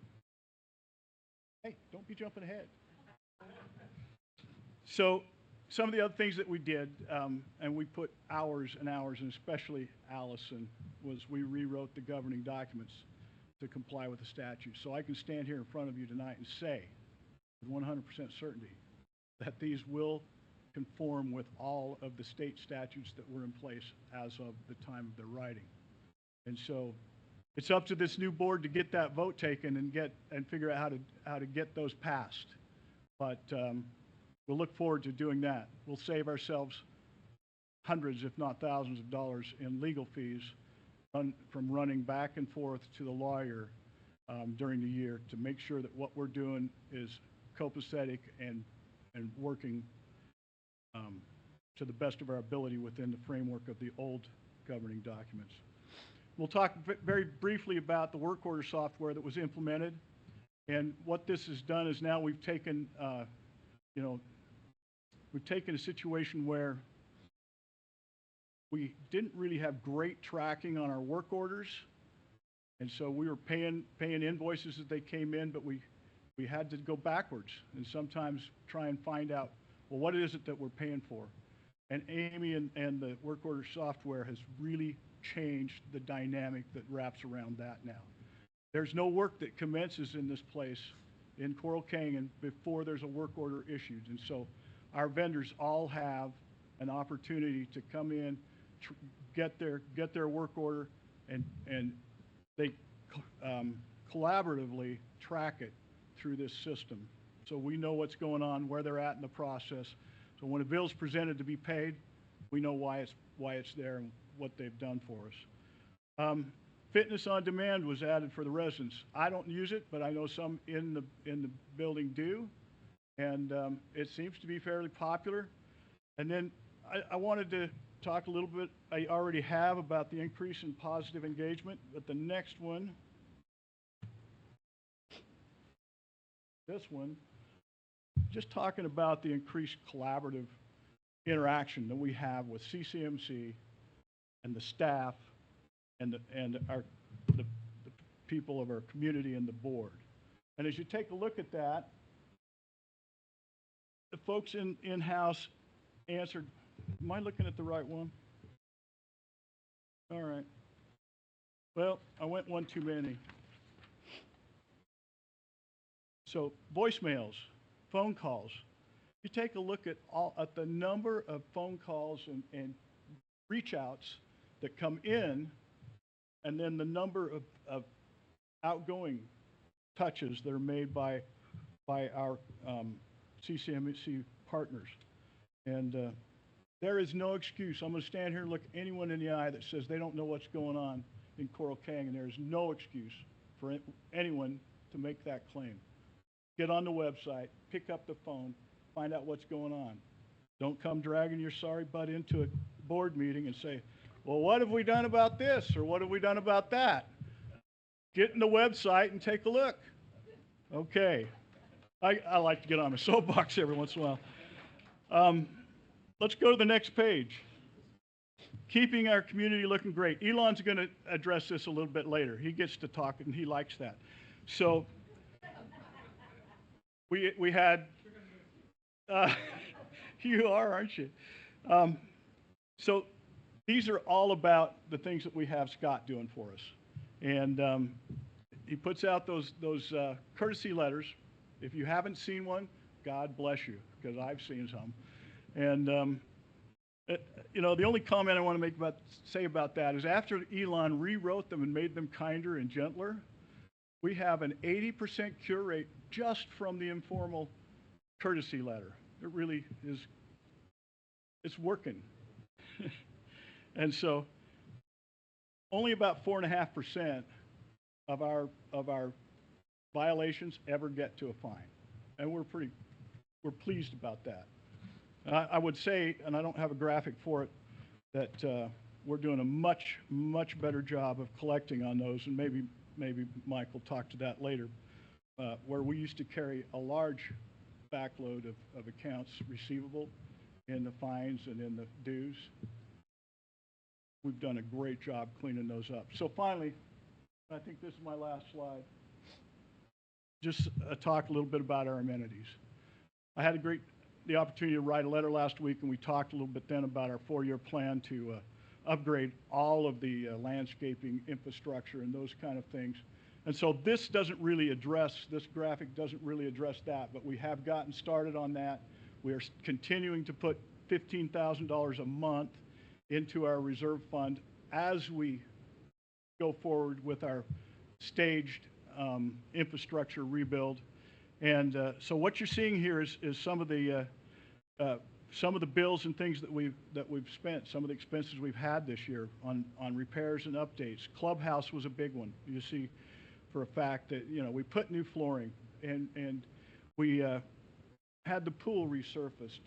Hey, don't be jumping ahead. So some of the other things that we did, and we put hours and hours, and especially Allison, was we rewrote the governing documents to comply with the statute. So I can stand here in front of you tonight and say with 100% certainty that these will conform with all of the state statutes that were in place as of the time of their writing. And so it's up to this new board to get that vote taken and figure out how to get those passed. But we'll look forward to doing that. We'll save ourselves hundreds, if not thousands of dollars in legal fees from running back and forth to the lawyer during the year to make sure that what we're doing is copacetic and working to the best of our ability within the framework of the old governing documents. We'll talk very briefly about the work order software that was implemented. And what this has done is now we've taken, we've taken a situation where we didn't really have great tracking on our work orders. And so we were paying invoices as they came in, but we had to go backwards and sometimes try and find out, well, what is it that we're paying for? And Amy and the work order software has really changed the dynamic that wraps around that now. There's no work that commences in this place in Coral Canyon before there's a work order issued. And so our vendors all have an opportunity to come in, get their work order, and they collaboratively track it through this system. So we know what's going on, where they're at in the process. So when a bill's presented to be paid, we know why it's there and what they've done for us. Fitness on demand was added for the residents. I don't use it, but I know some in the building do, and it seems to be fairly popular. And then I wanted to talk a little bit, I already have, about the increase in positive engagement, but the next one, this one, just talking about the increased collaborative interaction that we have with CCMC and the staff and the people of our community and the board. And as you take a look at that, the folks in-house answered, am I looking at the right one? All right. Well, I went one too many. So voicemails, phone calls. You take a look at the number of phone calls and reach outs that come in, and then the number of outgoing touches that are made by our CCMC partners. And there is no excuse. I'm going to stand here and look anyone in the eye that says they don't know what's going on in Coral Canyon. There is no excuse for anyone to make that claim. Get on the website, pick up the phone, find out what's going on. Don't come dragging your sorry butt into a board meeting and say, well, what have we done about this, or what have we done about that? Get in the website and take a look. Okay. I like to get on a soapbox every once in a while. Let's go to the next page. Keeping our community looking great. Elon's going to address this a little bit later. He gets to talk, and he likes that. So we had, you are, aren't you? So these are all about the things that we have Scott doing for us. And he puts out those courtesy letters. If you haven't seen one, God bless you, because I've seen some. And You know, the only comment I want to say about that is after Elon rewrote them and made them kinder and gentler, we have an 80% cure rate just from the informal courtesy letter. It really is, it's working. And so only about 4.5% of our violations ever get to a fine. And we're pleased about that. I would say, and I don't have a graphic for it, that we're doing a much, much better job of collecting on those, and maybe Mike will talk to that later, where we used to carry a large backload of accounts receivable in the fines and in the dues. We've done a great job cleaning those up. So finally, I think this is my last slide, just talk a little bit about our amenities. I had the opportunity to write a letter last week, and we talked a little bit then about our 4-year plan to upgrade all of the landscaping infrastructure and those kind of things. And so this graphic doesn't really address that, but we have gotten started on that. We are continuing to put $15,000 a month into our reserve fund as we go forward with our staged infrastructure rebuild. And so what you're seeing here is some of the bills and things that we've spent, some of the expenses we've had this year on repairs and updates. Clubhouse was a big one. You see for a fact that, you know, we put new flooring, and we had the pool resurfaced.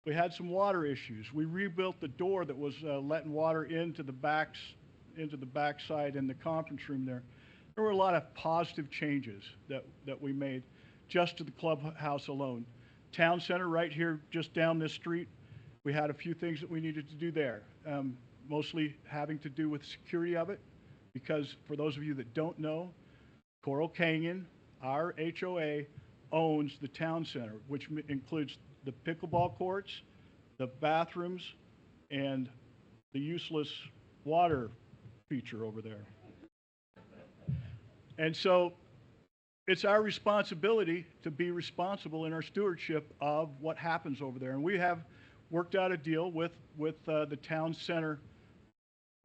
We had some water issues. We rebuilt the door that was letting water into the backside in the conference room there. There were a lot of positive changes that we made just to the clubhouse alone. Town center right here, just down this street, we had a few things that we needed to do there, mostly having to do with security of it, because for those of you that don't know, Coral Canyon, our HOA, owns the town center, which includes the pickleball courts, the bathrooms, and the useless water feature over there. And so it's our responsibility to be responsible in our stewardship of what happens over there. And we have worked out a deal with the town center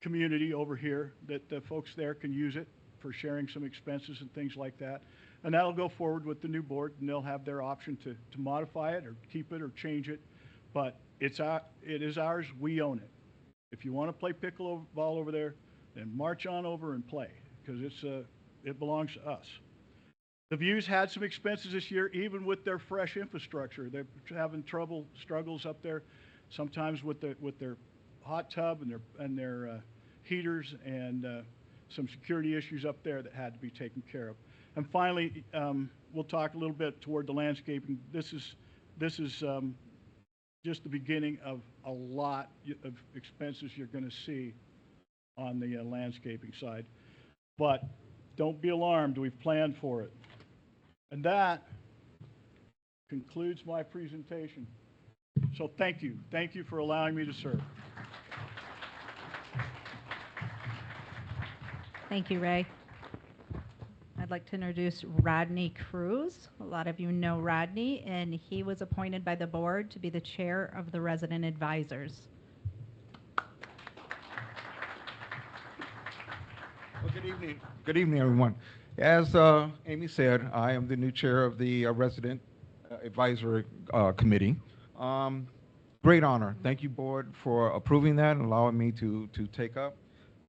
community over here that the folks there can use it for sharing some expenses and things like that. And that'll go forward with the new board, and they'll have their option to modify it or keep it or change it. But it is ours. We own it. If you want to play pickleball over there, then march on over and play, because it belongs to us. The Views had some expenses this year, even with their fresh infrastructure. They're having struggles up there, sometimes with their hot tub and their heaters, and some security issues up there that had to be taken care of. And finally, we'll talk a little bit toward the landscaping. This is just the beginning of a lot of expenses you're going to see on the landscaping side. But don't be alarmed. We've planned for it. And that concludes my presentation. So thank you. Thank you for allowing me to serve. Thank you, Ray. I'd like to introduce Rodney Cruz. A lot of you know Rodney, and he was appointed by the board to be the chair of the resident advisors. Well, good evening. Good evening, everyone. As Amy said, I am the new chair of the Resident Advisory Committee. Great honor. Thank you, board, for approving that and allowing me to take up.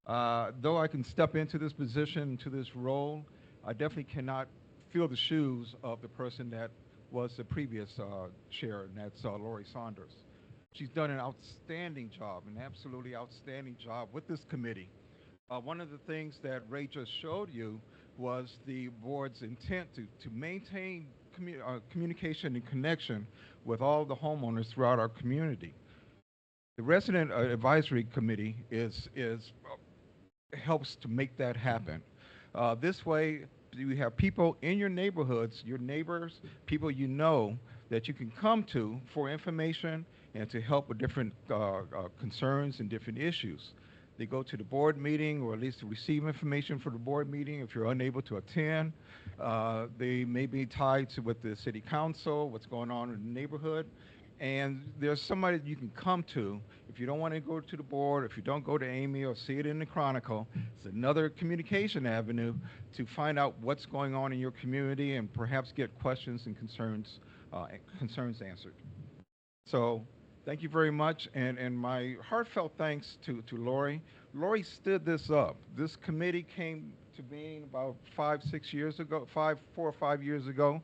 Though I can step into this position, into this role, I definitely cannot fill the shoes of the person that was the previous chair, and that's Lori Saunders. She's done an outstanding job, an absolutely outstanding job with this committee. One of the things that Ray just showed you was the board's intent to maintain communication and connection with all the homeowners throughout our community. The Resident Advisory Committee helps to make that happen. This way, you have people in your neighborhoods, your neighbors, people you know, that you can come to for information and to help with different concerns and different issues. They go to the board meeting, or at least to receive information for the board meeting if you're unable to attend. They may be tied to with the city council, what's going on in the neighborhood. And there's somebody you can come to if you don't want to go to the board, if you don't go to Amy or see it in the Chronicle. It's another communication avenue to find out what's going on in your community and perhaps get questions and concerns answered. So thank you very much, and my heartfelt thanks to Lori. Lori stood this up. This committee came to being about 4 or 5 years ago,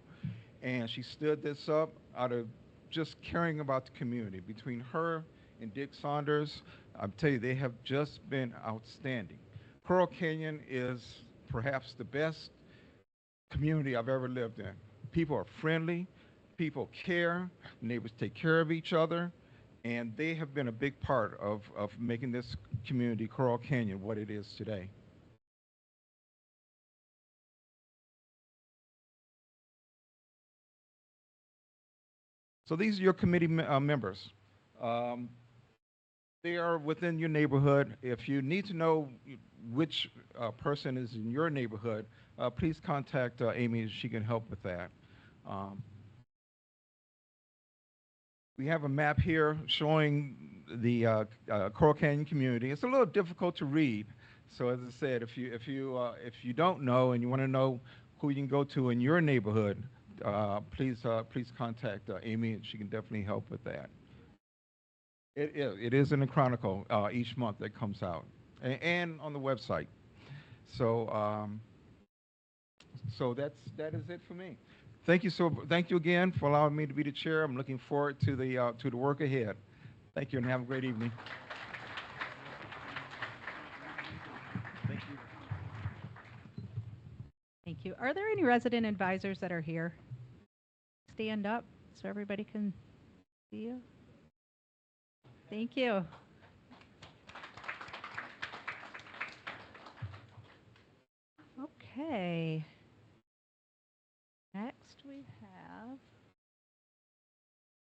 and she stood this up out of just caring about the community. Between her and Dick Saunders, I'm telling you, they have just been outstanding. Coral Canyon is perhaps the best community I've ever lived in. People are friendly, people care, neighbors take care of each other, and they have been a big part of making this community, Coral Canyon, what it is today. So these are your committee members. They are within your neighborhood. If you need to know which person is in your neighborhood, please contact Amy. She can help with that. We have a map here showing the Coral Canyon community. It's a little difficult to read. So as I said, if you don't know and you want to know who you can go to in your neighborhood, please contact Amy, and she can definitely help with that. It is in the Chronicle each month that comes out, and on the website. So so that is it for me. Thank you again for allowing me to be the chair. I'm looking forward to the work ahead. Thank you, and have a great evening. Thank you. Thank you. Are there any resident advisors that are here? Stand up so everybody can see you. Thank you. Okay. Next we have,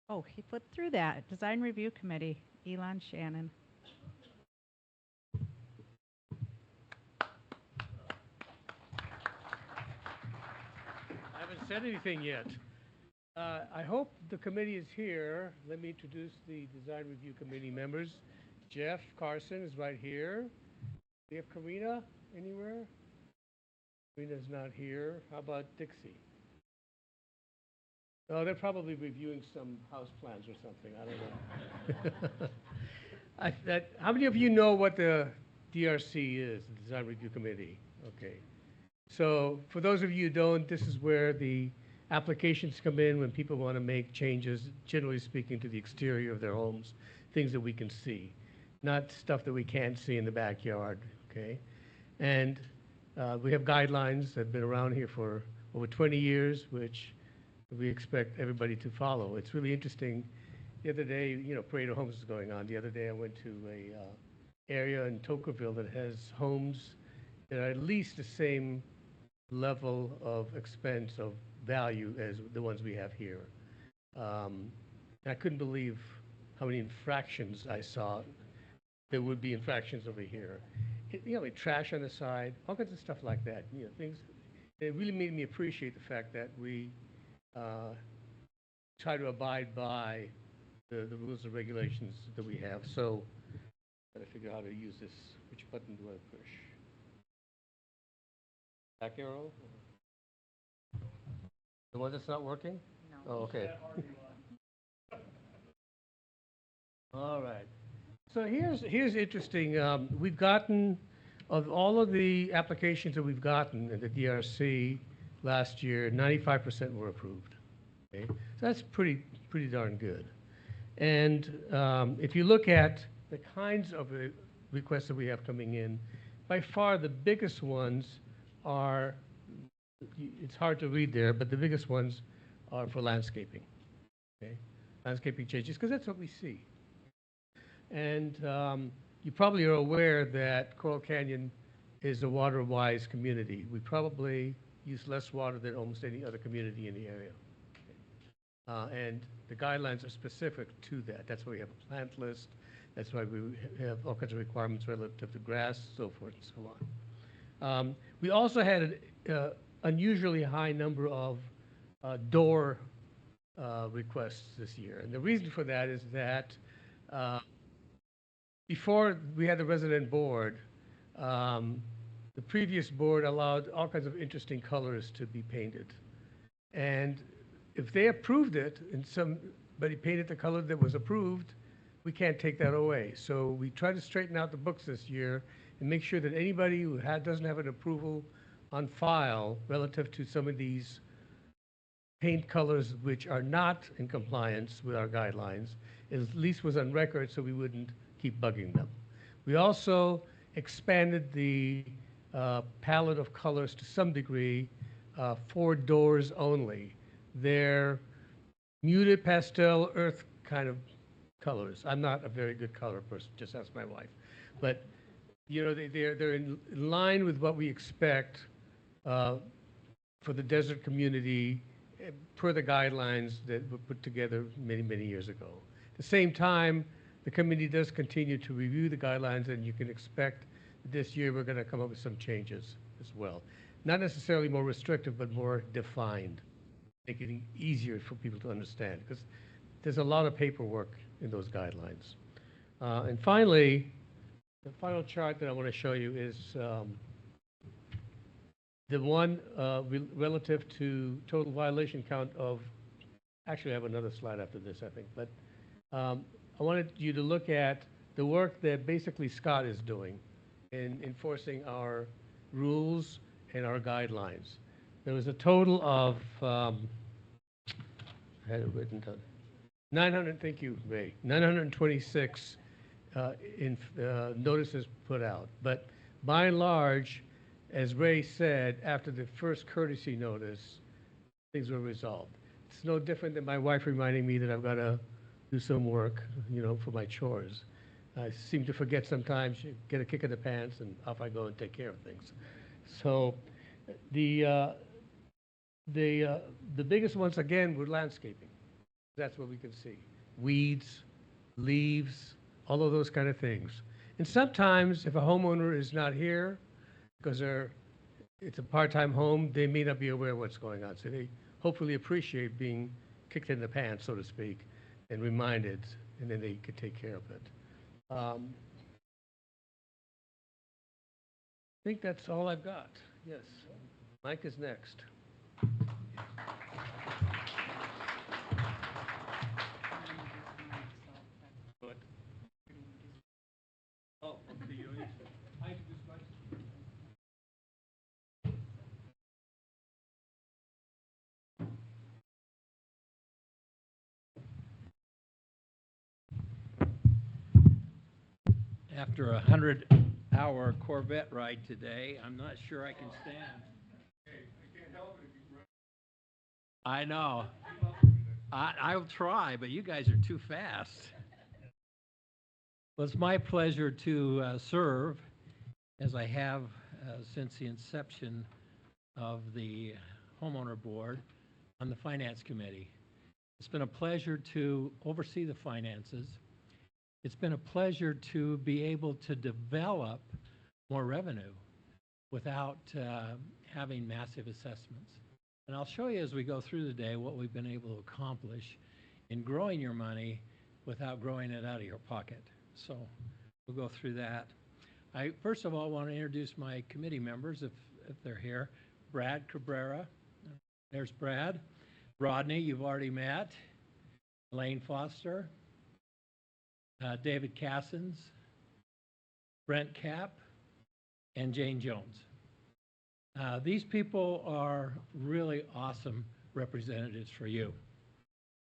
oh, he flipped through that. Design Review Committee, Elon Shannon. I haven't said anything yet. I hope the committee is here. Let me introduce the Design Review Committee members. Jeff Carson is right here. Do we have Karina anywhere? Karina's not here. How about Dixie? Oh, they're probably reviewing some house plans or something. I don't know. How many of you know what the DRC is, the Design Review Committee? Okay. So for those of you who don't, this is where the applications come in when people want to make changes, generally speaking, to the exterior of their homes, things that we can see, not stuff that we can't see in the backyard, okay? And we have guidelines that have been around here for over 20 years, which we expect everybody to follow. It's really interesting. The other day, you know, Parade of Homes is going on. The other day I went to a area in Tocqueville that has homes that are at least the same level of expense of value as the ones we have here. I couldn't believe how many infractions I saw. There would be infractions over here. You know, trash on the side, all kinds of stuff like that. You know, things. It really made me appreciate the fact that we try to abide by the rules and regulations that we have. So, I gotta figure out how to use this. Which button do I push? Back arrow? The one that's not working? No. Oh, okay. All right. So here's interesting. We've gotten, of all of the applications that we've gotten at the DRC last year, 95% were approved. Okay? So that's pretty darn good. And if you look at the kinds of requests that we have coming in, by far the biggest ones are, it's hard to read there, but the biggest ones are for landscaping. Okay? Landscaping changes, because that's what we see. And you probably are aware that Coral Canyon is a water-wise community. We probably use less water than almost any other community in the area. And the guidelines are specific to that. That's why we have a plant list. That's why we have all kinds of requirements relative to grass, so forth and so on. We also had an unusually high number of door requests this year. And the reason for that is that before we had the resident board, the previous board allowed all kinds of interesting colors to be painted. And if they approved it and somebody painted the color that was approved, we can't take that away. So we try to straighten out the books this year and make sure that anybody who doesn't have an approval on file relative to some of these paint colors which are not in compliance with our guidelines, at least was on record so we wouldn't keep bugging them. We also expanded the palette of colors to some degree for doors only. They're muted pastel earth kind of colors. I'm not a very good color person, just ask my wife. But you know, they're in line with what we expect for the desert community per the guidelines that were put together many, many years ago. At the same time, the committee does continue to review the guidelines, and you can expect that this year we're going to come up with some changes as well. Not necessarily more restrictive, but more defined, making it easier for people to understand, because there's a lot of paperwork in those guidelines. And finally, the final chart that I want to show you is the one relative to total violation count of, actually I have another slide after this, I think, but I wanted you to look at the work that basically Scott is doing in enforcing our rules and our guidelines. There was a total of, I had it written down, 900, thank you, Ray, 926 notices put out. But by and large, as Ray said, after the first courtesy notice, things were resolved. It's no different than my wife reminding me that I've got to do some work, you know, for my chores. I seem to forget sometimes, get a kick in the pants, and off I go and take care of things. So the biggest ones, again, were landscaping. That's what we can see. Weeds, leaves, all of those kind of things. And sometimes, if a homeowner is not here, because it's a part-time home, they may not be aware of what's going on. So they hopefully appreciate being kicked in the pants, so to speak, and reminded, and then they could take care of it. I think that's all I've got. Yes. Mike is next. After a 100-hour Corvette ride today, I'm not sure I can stand. I know. I'll try, but you guys are too fast. Well, it's my pleasure to serve, as I have since the inception of the homeowner board, on the finance committee. It's been a pleasure to oversee the finances. It's been a pleasure to be able to develop more revenue without having massive assessments. And I'll show you as we go through the day what we've been able to accomplish in growing your money without growing it out of your pocket. So we'll go through that. I first of all want to introduce my committee members if they're here. Brad Cabrera, there's Brad. Rodney, you've already met. Elaine Foster. David Cassins, Brent Kapp, and Jane Jones. These people are really awesome representatives for you.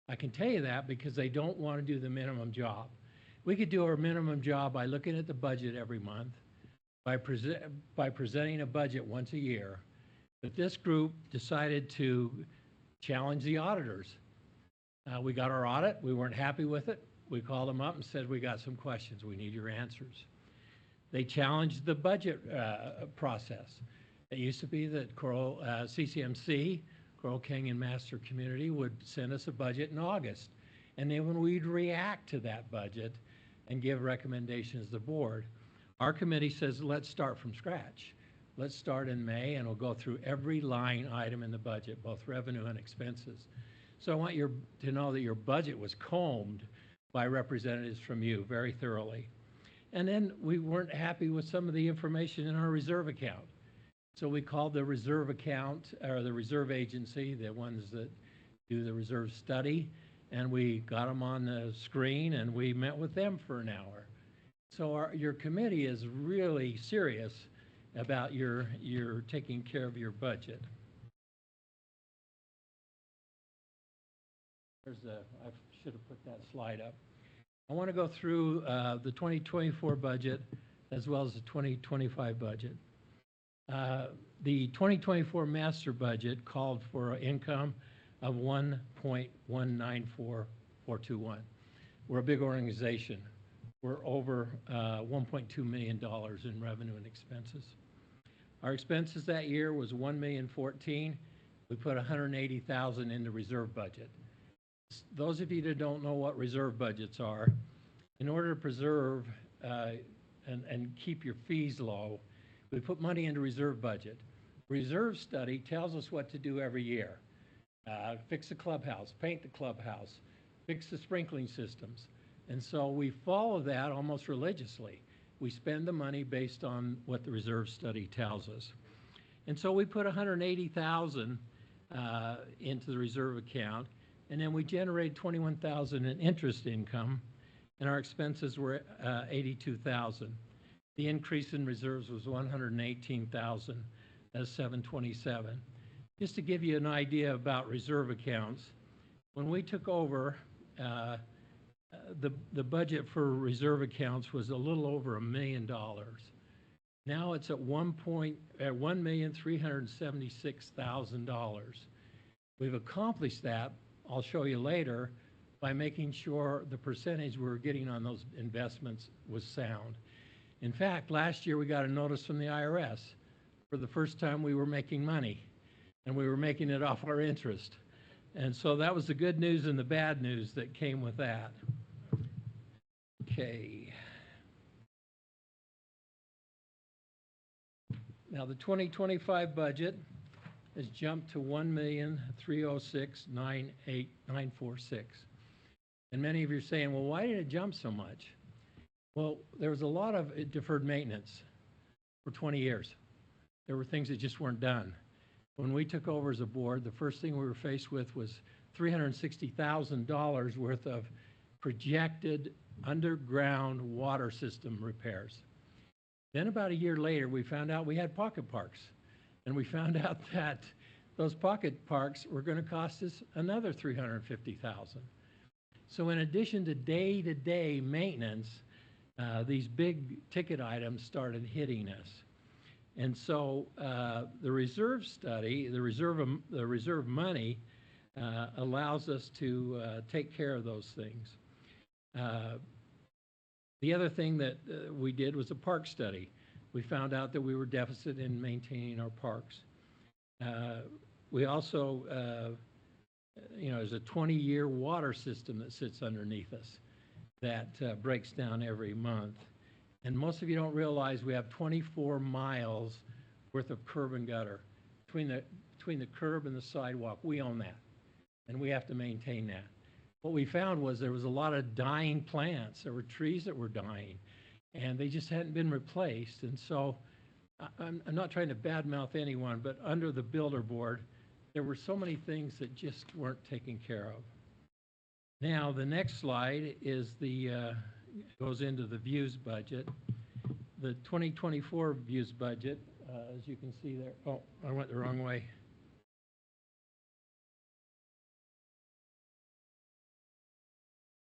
I can tell you that because they don't want to do the minimum job. We could do our minimum job by looking at the budget every month, by presenting a budget once a year, but this group decided to challenge the auditors. We got our audit, we weren't happy with it. We called them up and said, we got some questions, we need your answers. They challenged the budget process. It used to be that CCMC, Coral Canyon Master Community, would send us a budget in August. And then when we'd react to that budget and give recommendations to the board, our committee says, let's start from scratch. Let's start in May and we'll go through every line item in the budget, both revenue and expenses. So I want to know that your budget was combed by representatives from you very thoroughly. And then we weren't happy with some of the information in our reserve account. So we called the reserve account, or the reserve agency, the ones that do the reserve study, and we got them on the screen and we met with them for an hour. So your committee is really serious about your taking care of your budget. I should have put that slide up. I want to go through the 2024 budget as well as the 2025 budget. The 2024 master budget called for an income of 1.194421. We're a big organization. We're over $1.2 million in revenue and expenses. Our expenses that year was $1,014,000. We put $180,000 in the reserve budget. Those of you that don't know what reserve budgets are, in order to preserve and keep your fees low, we put money into reserve budget. Reserve study tells us what to do every year. Fix the clubhouse, paint the clubhouse, fix the sprinkling systems. And so we follow that almost religiously. We spend the money based on what the reserve study tells us. And so we put $180,000 into the reserve account, and then we generated $21,000 in interest income, and our expenses were $82,000. The increase in reserves was $118,000, that's $727. Just to give you an idea about reserve accounts, when we took over, the budget for reserve accounts was a little over $1 million. Now it's at $1,376,000. We've accomplished that, I'll show you later, by making sure the percentage we were getting on those investments was sound. In fact, last year we got a notice from the IRS. For the first time we were making money, and we were making it off our interest. And so that was the good news and the bad news that came with that. Okay. Now the 2025 budget has jumped to $1,306,946. And many of you are saying, well, why did it jump so much? Well, there was a lot of deferred maintenance for 20 years. There were things that just weren't done. When we took over as a board, the first thing we were faced with was $360,000 worth of projected underground water system repairs. Then about a year later, we found out we had pocket parks. And we found out that those pocket parks were going to cost us another $350,000. So in addition to day-to-day maintenance, these big ticket items started hitting us. And so the reserve study, the reserve money allows us to take care of those things. The other thing that we did was a park study. We found out that we were deficit in maintaining our parks. We also, there's a 20-year water system that sits underneath us that breaks down every month. And most of you don't realize we have 24 miles worth of curb and gutter. Between the curb and the sidewalk, we own that, and we have to maintain that. What we found was there was a lot of dying plants. There were trees that were dying, and they just hadn't been replaced. And so I'm not trying to badmouth anyone, but under the builder board, there were so many things that just weren't taken care of. Now, the next slide is goes into the views budget. The 2024 views budget, as you can see there. Oh, I went the wrong way.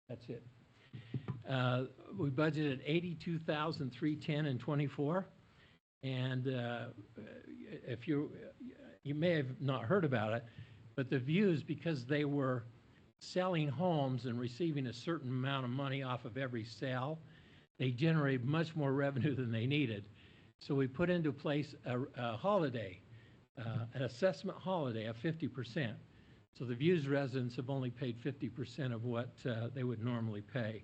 That's it. We budgeted $82,310 in 24, and if you may have not heard about it, but the views, because they were selling homes and receiving a certain amount of money off of every sale, they generated much more revenue than they needed. So we put into place a holiday, an assessment holiday of 50%. So the views residents have only paid 50% of what they would normally pay.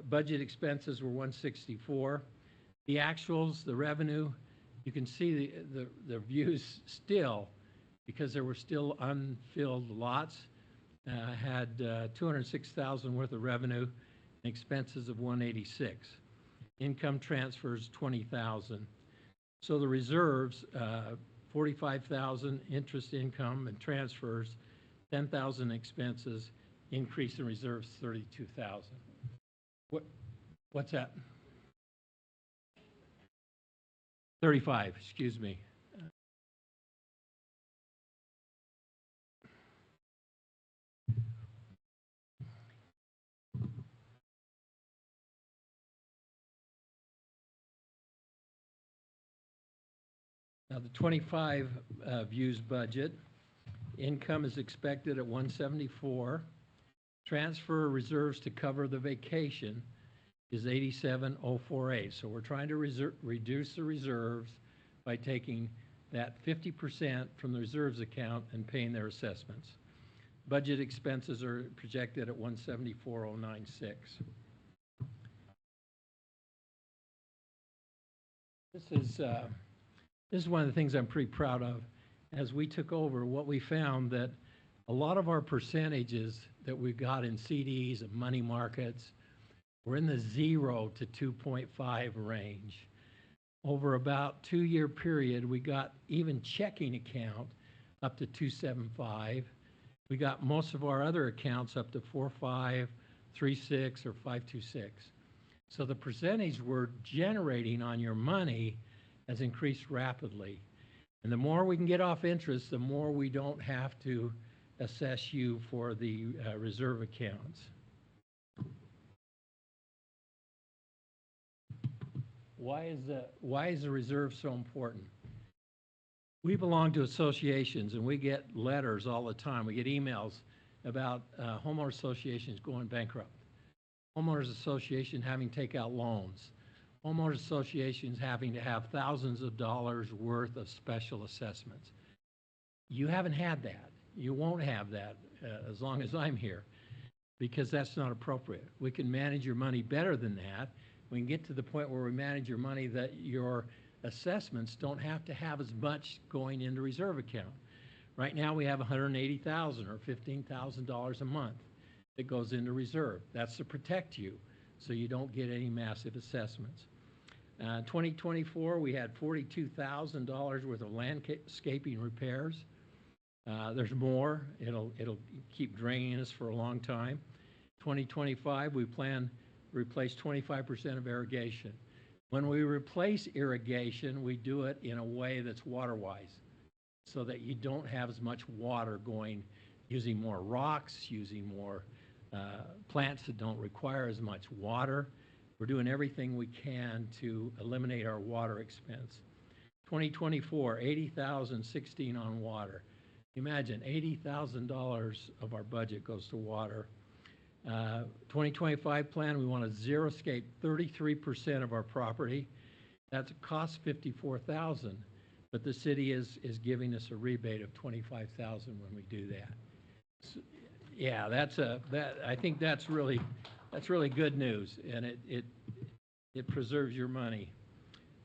Budget expenses were $164. The actuals, the revenue, you can see the views still because there were still unfilled lots, had 206,000 worth of revenue and expenses of 186. Income transfers 20,000. So the reserves, 45,000 interest income and transfers, 10,000 expenses, increase in reserves 32,000. What's that? 35, excuse me. Now the 25 views budget, income is expected at 174. Transfer reserves to cover the vacation is 87,048. So we're trying to reduce the reserves by taking that 50% from the reserves account and paying their assessments. Budget expenses are projected at 174,096. This is one of the things I'm pretty proud of. As we took over, what we found that a lot of our percentages that we got in CDs and money markets were in the 0 to 2.5 range. Over about 2-year period, we got even checking account up to 275. We got most of our other accounts up to 45, 36, or 526. So the percentage we're generating on your money has increased rapidly. And the more we can get off interest, the more we don't have to assess you for the reserve accounts. Why is the reserve so important? We belong to associations, and we get letters all the time. We get emails about homeowners associations going bankrupt, homeowners association having to take out loans, homeowners associations having to have thousands of dollars worth of special assessments. You haven't had that. You won't have that as long as I'm here, because that's not appropriate. We can manage your money better than that. We can get to the point where we manage your money that your assessments don't have to have as much going into reserve account. Right now we have $180,000 or $15,000 a month that goes into reserve. That's to protect you so you don't get any massive assessments. 2024, we had $42,000 worth of landscaping repairs. There's more. It'll keep draining us for a long time. 2025, we plan to replace 25% of irrigation. When we replace irrigation, we do it in a way that's water-wise so that you don't have as much water going, using more rocks, using more plants that don't require as much water. We're doing everything we can to eliminate our water expense. 2024, $80,016 on water. Imagine $80,000 of our budget goes to water. 2025 plan, we want to zero-scape 33% of our property. That's a cost $54,000, but the city is giving us a rebate of $25,000 when we do that. So, yeah, I think that's really good news, and it preserves your money.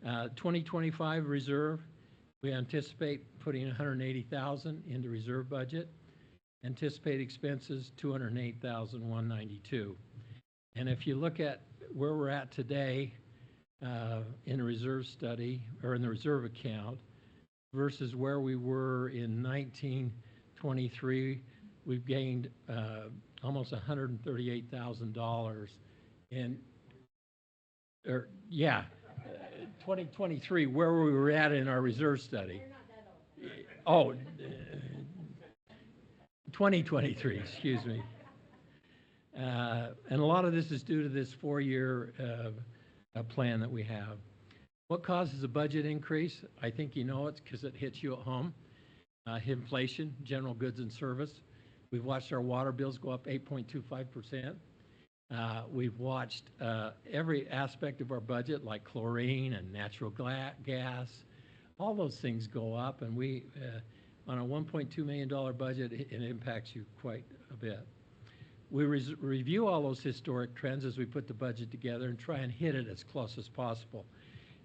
2025 reserve, we anticipate putting $180,000 into reserve budget. Anticipate expenses $208,192. And if you look at where we're at today in a reserve study or in the reserve account versus where we were in 1923, we've gained almost $138,000 in, 2023, where we were at in our reserve study. Oh, 2023, excuse me. And a lot of this is due to this 4-year plan that we have. What causes a budget increase? I think you know it's because it hits you at home. Inflation, general goods and service. We've watched our water bills go up 8.25%. We've watched every aspect of our budget, like chlorine and natural gas. All those things go up, and we, on a $1.2 million budget, it impacts you quite a bit. We review all those historic trends as we put the budget together and try and hit it as close as possible.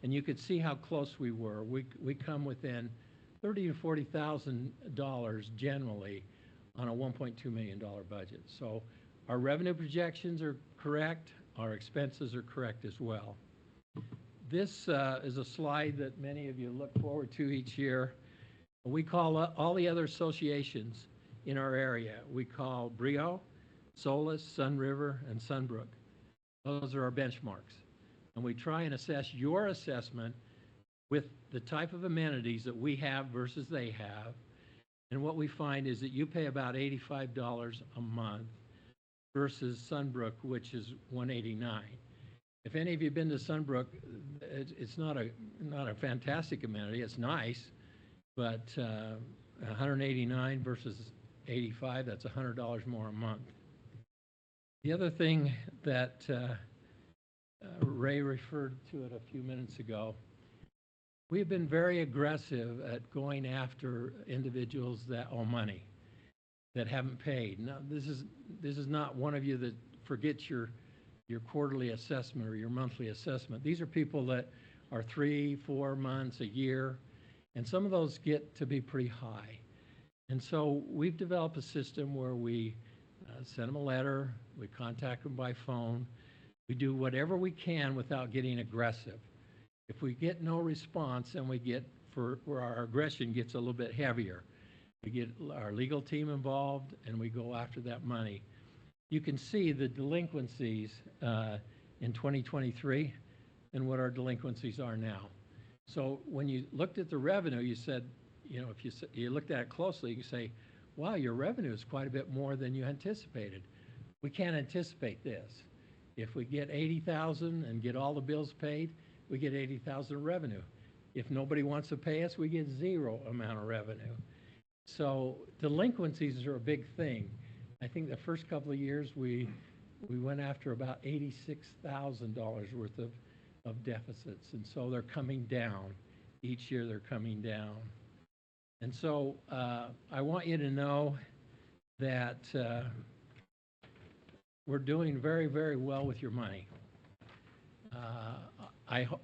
And you could see how close we were. We come within $30,000 to $40,000 generally on a $1.2 million budget. So our revenue projections are correct, our expenses are correct as well. This is a slide that many of you look forward to each year. We call all the other associations in our area, we call Brio, Solis, Sun River, and Sunbrook. Those are our benchmarks. And we try and assess your assessment with the type of amenities that we have versus they have. And what we find is that you pay about $85 a month versus Sunbrook, which is $189. If any of you have been to Sunbrook, it's not a fantastic amenity. It's nice, but $189 versus $85, that's $100 more a month. The other thing that Ray referred to it a few minutes ago, we've been very aggressive at going after individuals that owe money, that haven't paid. Now, this is not one of you that forgets your quarterly assessment or your monthly assessment. These are people that are 3, 4 months, a year, and some of those get to be pretty high. And so we've developed a system where we send them a letter, we contact them by phone, we do whatever we can without getting aggressive. If we get no response, then we get, where our aggression gets a little bit heavier. We get our legal team involved and we go after that money. You can see the delinquencies in 2023 and what our delinquencies are now. So when you looked at the revenue, you said, you know, if you looked at it closely, you say, wow, your revenue is quite a bit more than you anticipated. We can't anticipate this. If we get 80,000 and get all the bills paid, we get 80,000 revenue. If nobody wants to pay us, we get 0 amount of revenue. So delinquencies are a big thing. I think the first couple of years we went after about $86,000 worth of deficits, and so they're coming down. Each year they're coming down. And so I want you to know that we're doing very, very well with your money.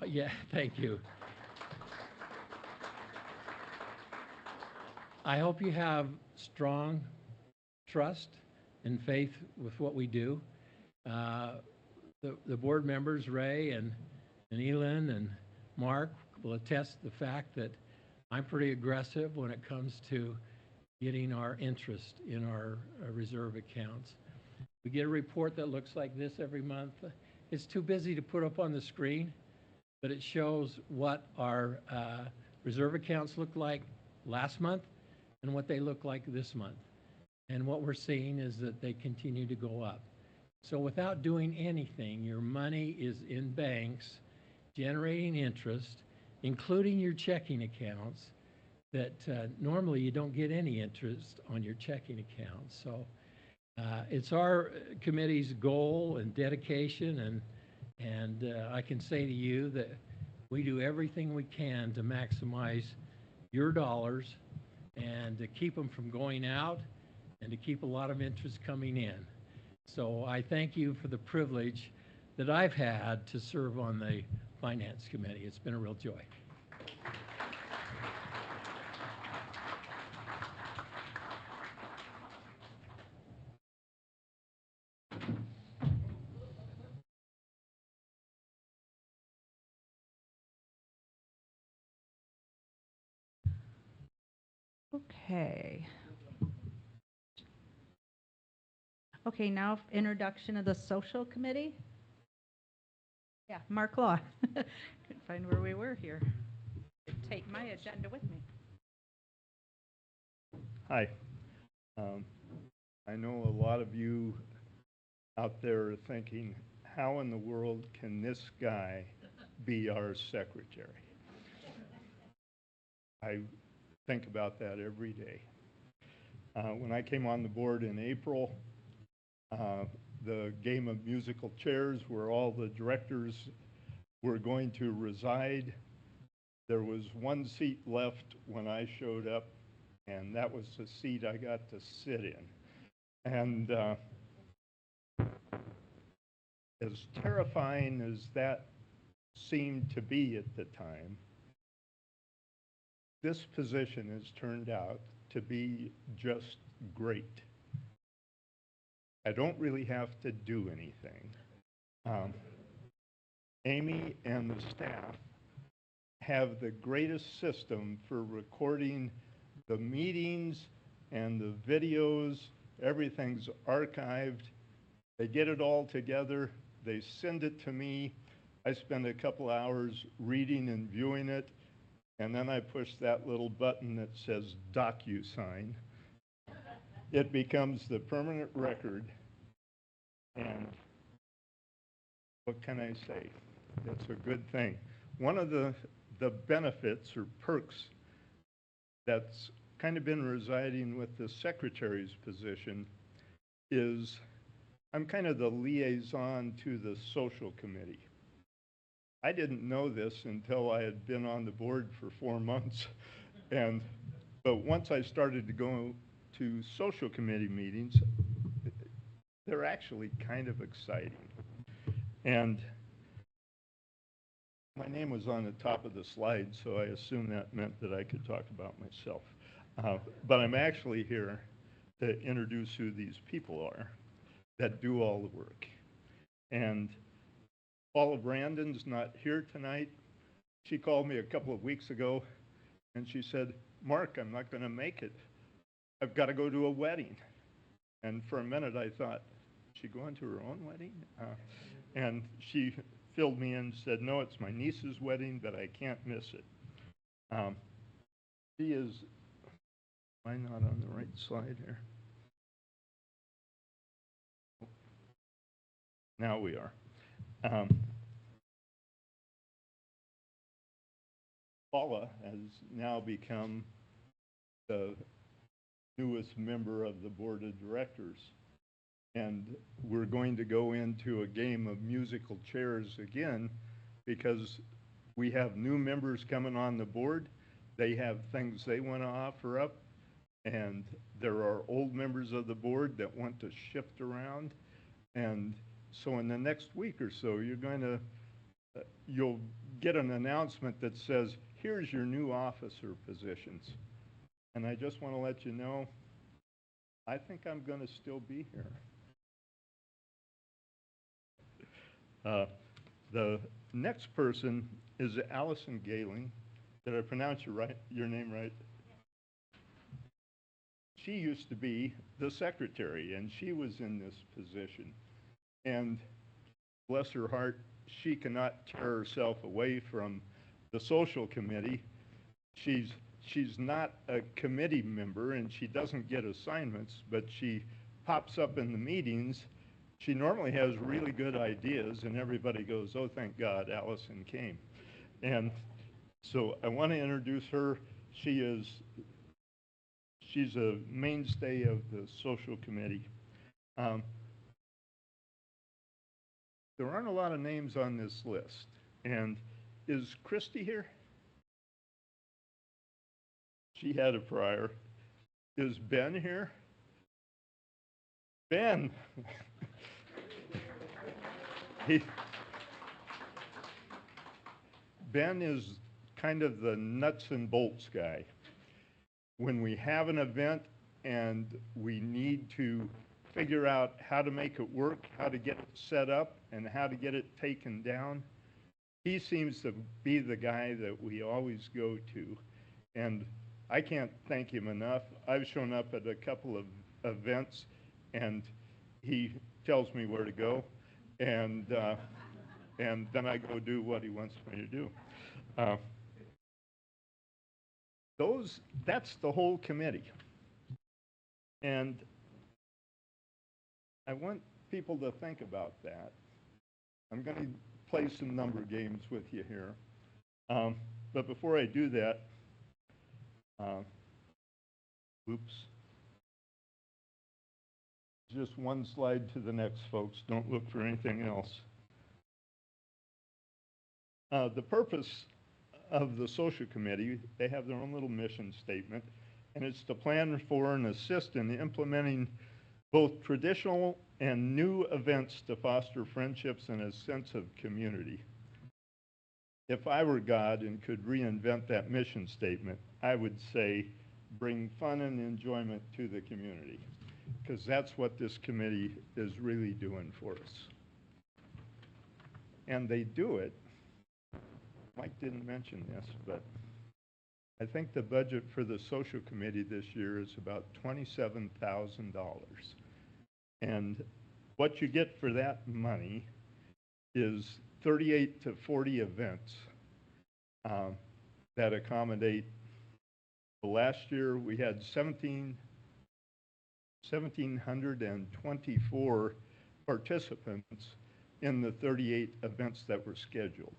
Yeah, thank you. I hope you have strong trust and faith with what we do. The board members, Ray and Elin and Mark, will attest the fact that I'm pretty aggressive when it comes to getting our interest in our reserve accounts. We get a report that looks like this every month. It's too busy to put up on the screen, but it shows what our reserve accounts looked like last month and what they look like this month. And what we're seeing is that they continue to go up. So without doing anything, your money is in banks generating interest, including your checking accounts, that normally you don't get any interest on your checking accounts. So it's our committee's goal and dedication, and I can say to you that we do everything we can to maximize your dollars and to keep them from going out and to keep a lot of interest coming in. So I thank you for the privilege that I've had to serve on the Finance Committee. It's been a real joy. Okay. Okay, now introduction of the social committee. Yeah, Mark Law. Couldn't find where we were here. Take my agenda with me. Hi. I know a lot of you out there are thinking, how in the world can this guy be our secretary? I think about that every day. When I came on the board in April, the game of musical chairs where all the directors were going to reside, there was one seat left when I showed up, and that was the seat I got to sit in. And as terrifying as that seemed to be at the time, this position has turned out to be just great. I don't really have to do anything. Amy and the staff have the greatest system for recording the meetings and the videos. Everything's archived. They get it all together. They send it to me. I spend a couple hours reading and viewing it, and then I push that little button that says DocuSign. It becomes the permanent record, and what can I say? It's a good thing. One of the benefits or perks that's kind of been residing with the secretary's position is I'm kind of the liaison to the social committee. I didn't know this until I had been on the board for 4 months, but once I started to go to social committee meetings, they're actually kind of exciting. And my name was on the top of the slide, so I assume that meant that I could talk about myself. But I'm actually here to introduce who these people are that do all the work. And Paula Brandon's not here tonight. She called me a couple of weeks ago, and she said, "Mark, I'm not going to make it. I've got to go to a wedding." And for a minute, I thought, is she going to her own wedding? And she filled me in and said, "No, it's my niece's wedding, but I can't miss it." She is, am I not on the right slide here? Now we are. Paula has now become the newest member of the board of directors. And we're going to go into a game of musical chairs again because we have new members coming on the board. They have things they want to offer up, and there are old members of the board that want to shift around. And so in the next week or so, you'll get an announcement that says, here's your new officer positions. And I just want to let you know, I think I'm going to still be here. The next person is Allison Galing. Did I pronounce your name right? She used to be the secretary, and she was in this position. And bless her heart, she cannot tear herself away from the social committee. She's not a committee member, and she doesn't get assignments, but she pops up in the meetings. She normally has really good ideas, and everybody goes, "Oh, thank God, Allison came." And so I want to introduce her. She's a mainstay of the social committee. There aren't a lot of names on this list. And is Christy here? She had a prior. Is Ben here? Ben. Ben is kind of the nuts and bolts guy. When we have an event and we need to figure out how to make it work, how to get it set up, and how to get it taken down, he seems to be the guy that we always go to. And I can't thank him enough. I've shown up at a couple of events, and he tells me where to go, and then I go do what he wants me to do. That's the whole committee. And I want people to think about that. I'm going to play some number games with you here. But before I do that, oops. Just one slide to the next, folks. Don't look for anything else. The purpose of the social committee, they have their own little mission statement, and it's to plan for and assist in implementing both traditional and new events to foster friendships and a sense of community. If I were God and could reinvent that mission statement, I would say, bring fun and enjoyment to the community, because that's what this committee is really doing for us. And they do it. Mike didn't mention this, but I think the budget for the social committee this year is about $27,000. And what you get for that money is 38 to 40 events that accommodate. Last year we had 1,724 participants in the 38 events that were scheduled.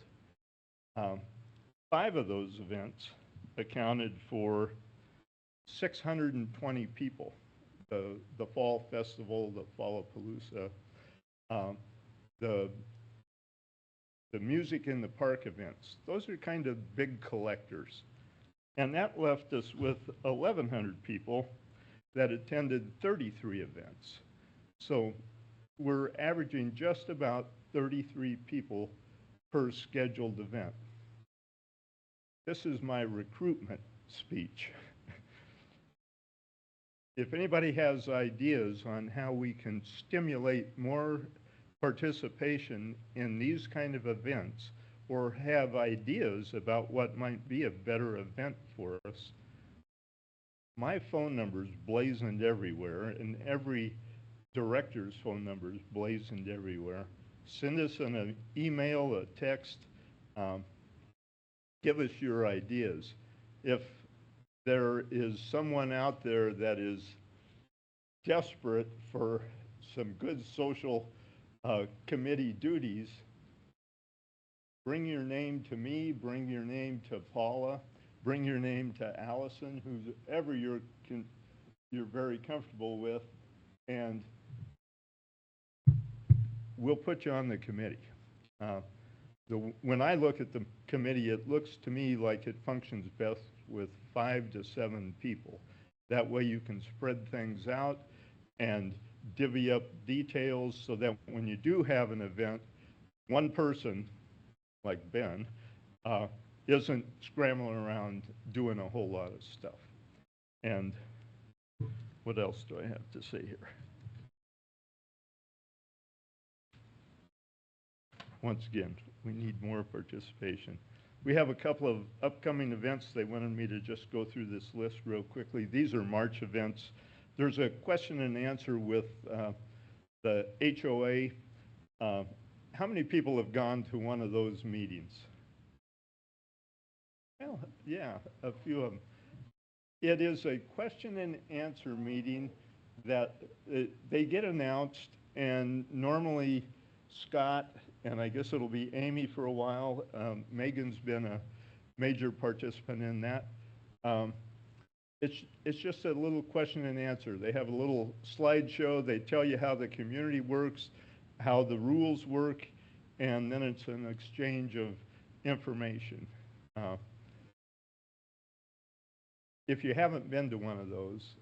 5 of those events accounted for 620 people. The Fall Festival, the Fallapalooza, the Music in the Park events. Those are kind of big collectors. And that left us with 1,100 people that attended 33 events. So we're averaging just about 33 people per scheduled event. This is my recruitment speech. If anybody has ideas on how we can stimulate more participation in these kind of events, or have ideas about what might be a better event for us, my phone number is blazoned everywhere, and every director's phone number is blazoned everywhere. Send us an email, a text, give us your ideas. If there is someone out there that is desperate for some good social committee duties, bring your name to me, bring your name to Paula, bring your name to Allison, whoever you're very comfortable with, and we'll put you on the committee. When I look at the committee, it looks to me like it functions best with 5 to 7 people. That way you can spread things out and divvy up details so that when you do have an event, one person, like Ben, isn't scrambling around doing a whole lot of stuff. And what else do I have to say here? Once again, we need more participation. We have a couple of upcoming events. They wanted me to just go through this list real quickly. These are March events. There's a question and answer with the HOA. How many people have gone to one of those meetings? Well, yeah, a few of them. It is a question and answer meeting that they get announced, and normally Scott, and I guess it'll be Amy for a while. Megan's been a major participant in that. It's just a little question and answer. They have a little slideshow. They tell you how the community works, how the rules work, and then it's an exchange of information. If you haven't been to one of those,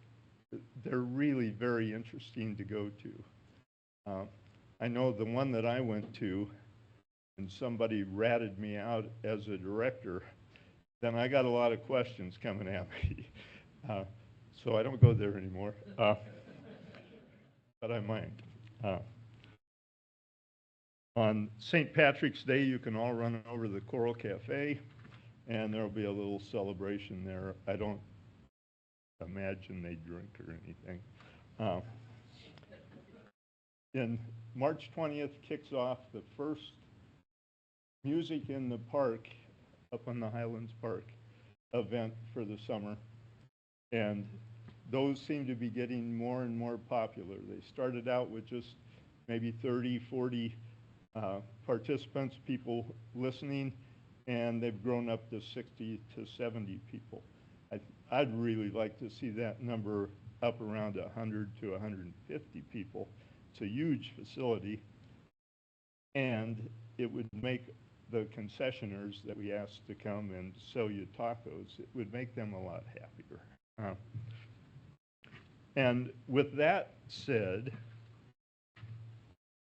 they're really very interesting to go to. I know the one that I went to, and somebody ratted me out as a director, then I got a lot of questions coming at me. So I don't go there anymore, but I might. On St. Patrick's Day, you can all run over to the Coral Cafe, and there'll be a little celebration there. I don't imagine they drink or anything. Then March 20th kicks off the first Music in the Park up on the Highlands Park event for the summer. And those seem to be getting more and more popular. They started out with just maybe 30, 40 participants, people listening, and they've grown up to 60 to 70 people. I'd really like to see that number up around 100 to 150 people. It's a huge facility, and it would make the concessioners that we asked to come and sell you tacos, it would make them a lot happier. And with that said,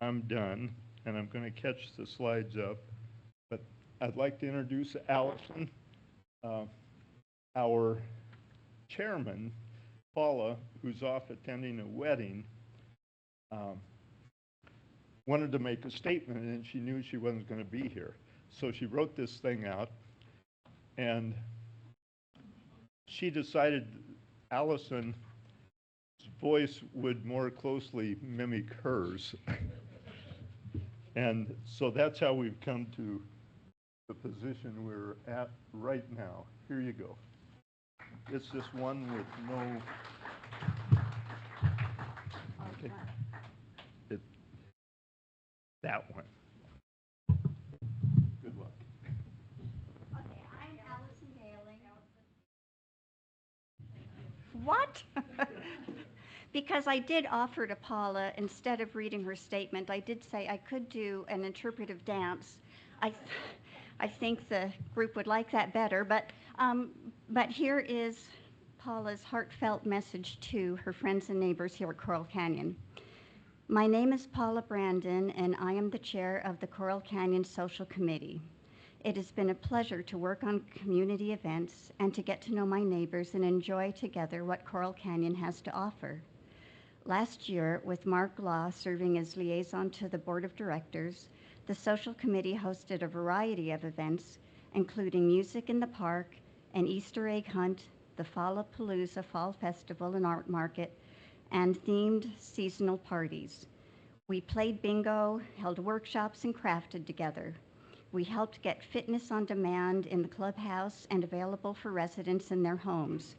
I'm done, and I'm going to catch the slides up, but I'd like to introduce Allison. our chairman, Paula, who's off attending a wedding, wanted to make a statement, and she knew she wasn't going to be here. So she wrote this thing out, and she decided Allison's voice would more closely mimic hers. And so that's how we've come to the position we're at right now. Here you go. It's this one with no... Okay. That one. Good luck. Okay, I'm Allison Gailing. What? Because I did offer to Paula, instead of reading her statement, I did say I could do an interpretive dance. I think the group would like that better, but here is Paula's heartfelt message to her friends and neighbors here at Coral Canyon. My name is Paula Brandon, and I am the chair of the Coral Canyon Social Committee. It has been a pleasure to work on community events and to get to know my neighbors and enjoy together what Coral Canyon has to offer. Last year, with Mark Law serving as liaison to the Board of Directors, the Social Committee hosted a variety of events, including music in the park, an Easter egg hunt, the Fallapalooza Fall Festival and Art Market, and themed seasonal parties. We played bingo, held workshops, and crafted together. We helped get fitness on demand in the clubhouse and available for residents in their homes.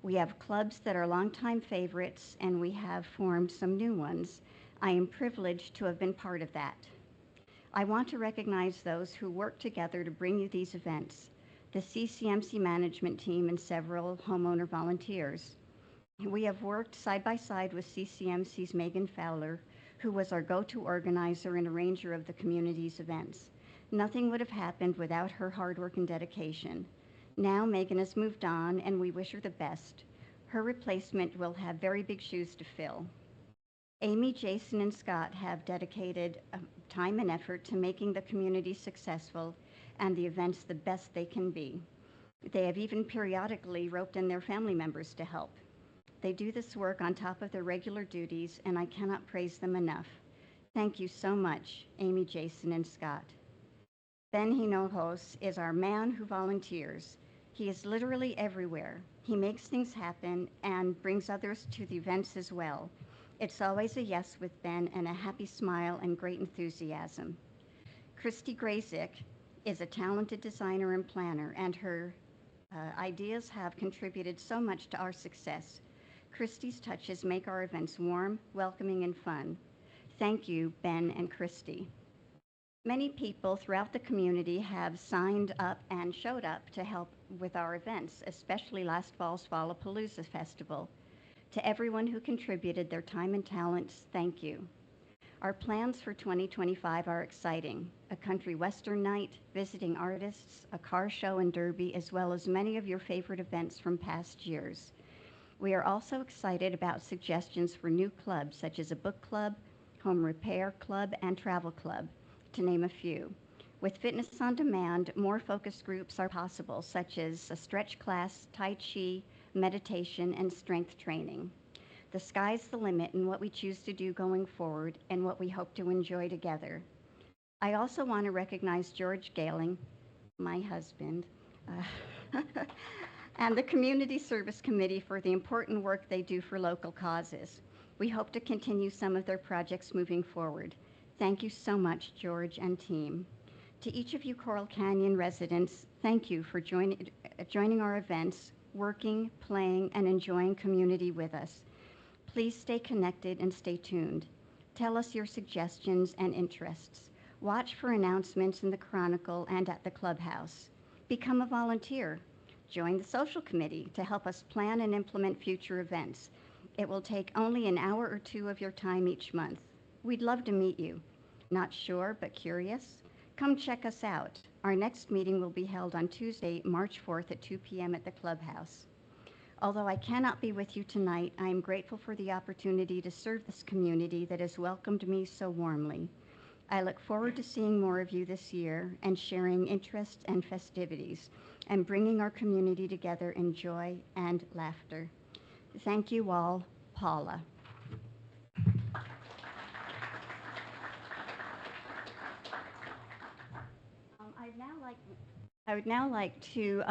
We have clubs that are longtime favorites, and we have formed some new ones. I am privileged to have been part of that. I want to recognize those who work together to bring you these events, the CCMC management team and several homeowner volunteers. We have worked side by side with CCMC's Megan Fowler, who was our go-to organizer and arranger of the community's events. Nothing would have happened without her hard work and dedication. Now Megan has moved on, and we wish her the best. Her replacement will have very big shoes to fill. Amy, Jason, and Scott have dedicated time and effort to making the community successful and the events the best they can be. They have even periodically roped in their family members to help. They do this work on top of their regular duties, and I cannot praise them enough. Thank you so much, Amy, Jason, and Scott. Ben Hinojos is our man who volunteers. He is literally everywhere. He makes things happen and brings others to the events as well. It's always a yes with Ben and a happy smile and great enthusiasm. Christy Grazik is a talented designer and planner, and her ideas have contributed so much to our success. Christy's touches make our events warm, welcoming, and fun. Thank you, Ben and Christy. Many people throughout the community have signed up and showed up to help with our events, especially last fall's Fallapalooza Festival. To everyone who contributed their time and talents, thank you. Our plans for 2025 are exciting. A country western night, visiting artists, a car show and derby, as well as many of your favorite events from past years. We are also excited about suggestions for new clubs, such as a book club, home repair club, and travel club, to name a few. With fitness on demand, more focus groups are possible, such as a stretch class, Tai Chi, meditation, and strength training. The sky's the limit in what we choose to do going forward and what we hope to enjoy together. I also want to recognize George Gailing, my husband, and the Community Service Committee for the important work they do for local causes. We hope to continue some of their projects moving forward. Thank you so much, George and team. To each of you Coral Canyon residents, thank you for joining our events, working, playing, and enjoying community with us. Please stay connected and stay tuned. Tell us your suggestions and interests. Watch for announcements in the Chronicle and at the clubhouse. Become a volunteer. Join the social committee to help us plan and implement future events. It will take only an hour or two of your time each month. We'd love to meet you. Not sure, but curious? Come check us out. Our next meeting will be held on Tuesday, March 4th at 2 p.m. at the clubhouse. Although I cannot be with you tonight, I am grateful for the opportunity to serve this community that has welcomed me so warmly. I look forward to seeing more of you this year and sharing interests and festivities. and bringing our community together in joy and laughter. Thank you all, Paula. I would now like to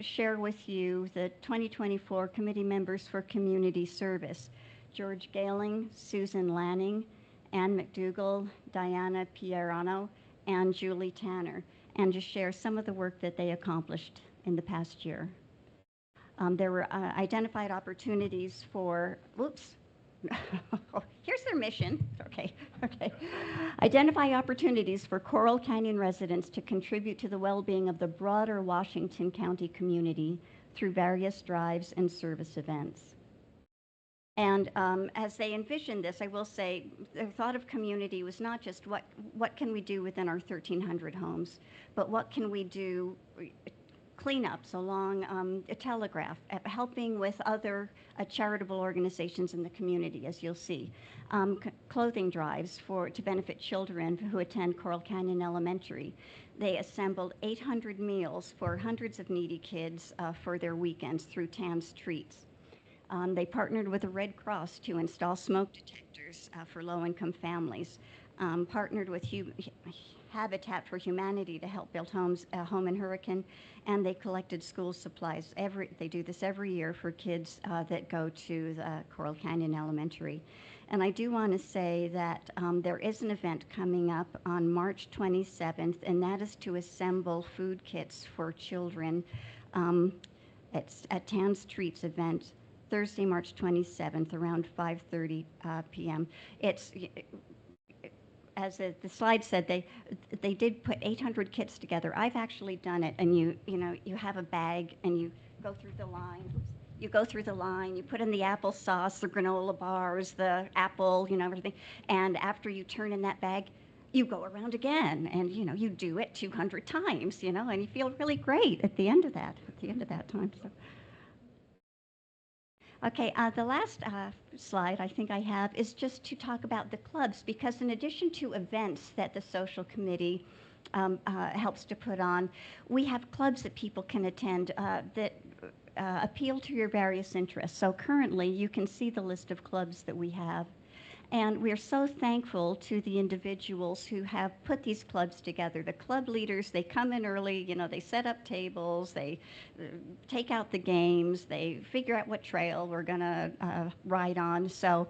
share with you the 2024 committee members for community service: George Galing, Susan Lanning, Ann McDougall, Diana Pierano, and Julie Tanner, and just share some of the work that they accomplished in the past year. There were identified opportunities for, here's their mission. Okay. Identify opportunities for Coral Canyon residents to contribute to the well-being of the broader Washington County community through various drives and service events. And as they envisioned this, I will say, the thought of community was not just what can we do within our 1,300 homes, but what can we do, cleanups along a telegraph, helping with other charitable organizations in the community, as you'll see. Clothing drives to benefit children who attend Coral Canyon Elementary. They assembled 800 meals for hundreds of needy kids for their weekends through Tan's Treats. They partnered with the Red Cross to install smoke detectors for low-income families, partnered with Habitat for Humanity to help build homes, a home in hurricane, and they collected school supplies. They do this every year for kids that go to the Coral Canyon Elementary. And I do want to say that there is an event coming up on March 27th, and that is to assemble food kits for children. It's at Tan's Treats event, Thursday, March 27th, around 5:30 p.m. It's, as the slide said, they did put 800 kits together. I've actually done it, and you have a bag and you go through the line. You go through the line, you put in the applesauce, the granola bars, the apple, everything. And after you turn in that bag, you go around again, and you do it 200 times, and you feel really great at the end of that time. So. Okay, the last slide I think I have is just to talk about the clubs, because in addition to events that the social committee helps to put on, we have clubs that people can attend that appeal to your various interests. So currently you can see the list of clubs that we have. And we're so thankful to the individuals who have put these clubs together. The club leaders, they come in early, they set up tables, they take out the games, they figure out what trail we're gonna ride on. So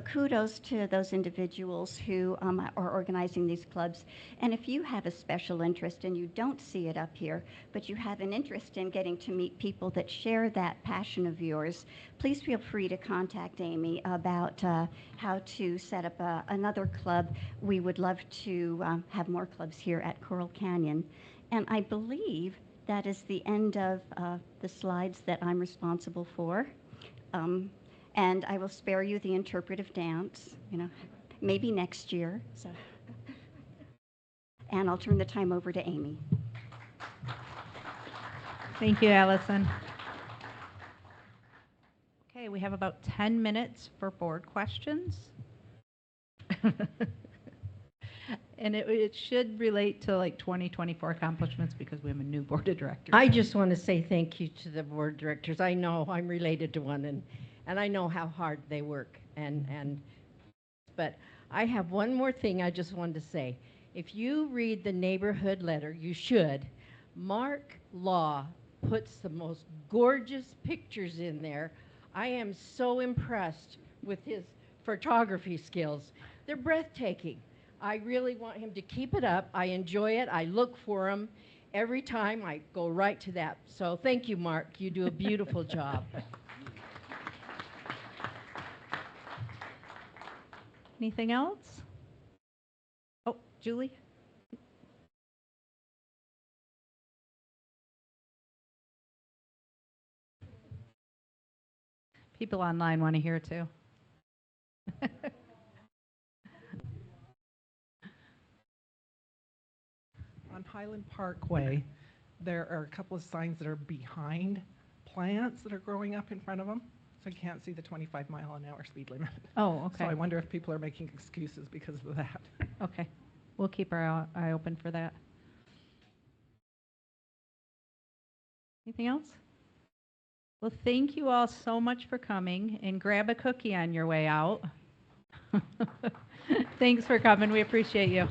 kudos to those individuals who are organizing these clubs. And if you have a special interest and you don't see it up here, but you have an interest in getting to meet people that share that passion of yours, please feel free to contact Amy about how to set up another club. We would love to have more clubs here at Coral Canyon. And I believe that is the end of the slides that I'm responsible for. And I will spare you the interpretive dance, maybe next year. So. And I'll turn the time over to Amy. Thank you, Allison. Okay, we have about 10 minutes for board questions. And it should relate to like 2024 accomplishments because we have a new board of directors. I just want to say thank you to the board of directors. I know I'm related to one, and I know how hard they work. But I have one more thing I just wanted to say. If you read the neighborhood letter, you should. Mark Law puts the most gorgeous pictures in there. I am so impressed with his photography skills. They're breathtaking. I really want him to keep it up. I enjoy it. I look for him. Every time I go right to that. So thank you, Mark. You do a beautiful job. Anything else? Oh, Julie? People online want to hear too. On Highland Parkway, there are a couple of signs that are behind plants that are growing up in front of them, so you can't see the 25-mile-an-hour speed limit. Oh, okay. So I wonder if people are making excuses because of that. Okay, we'll keep our eye open for that. Anything else? Well, thank you all so much for coming, and grab a cookie on your way out. Thanks for coming. We appreciate you.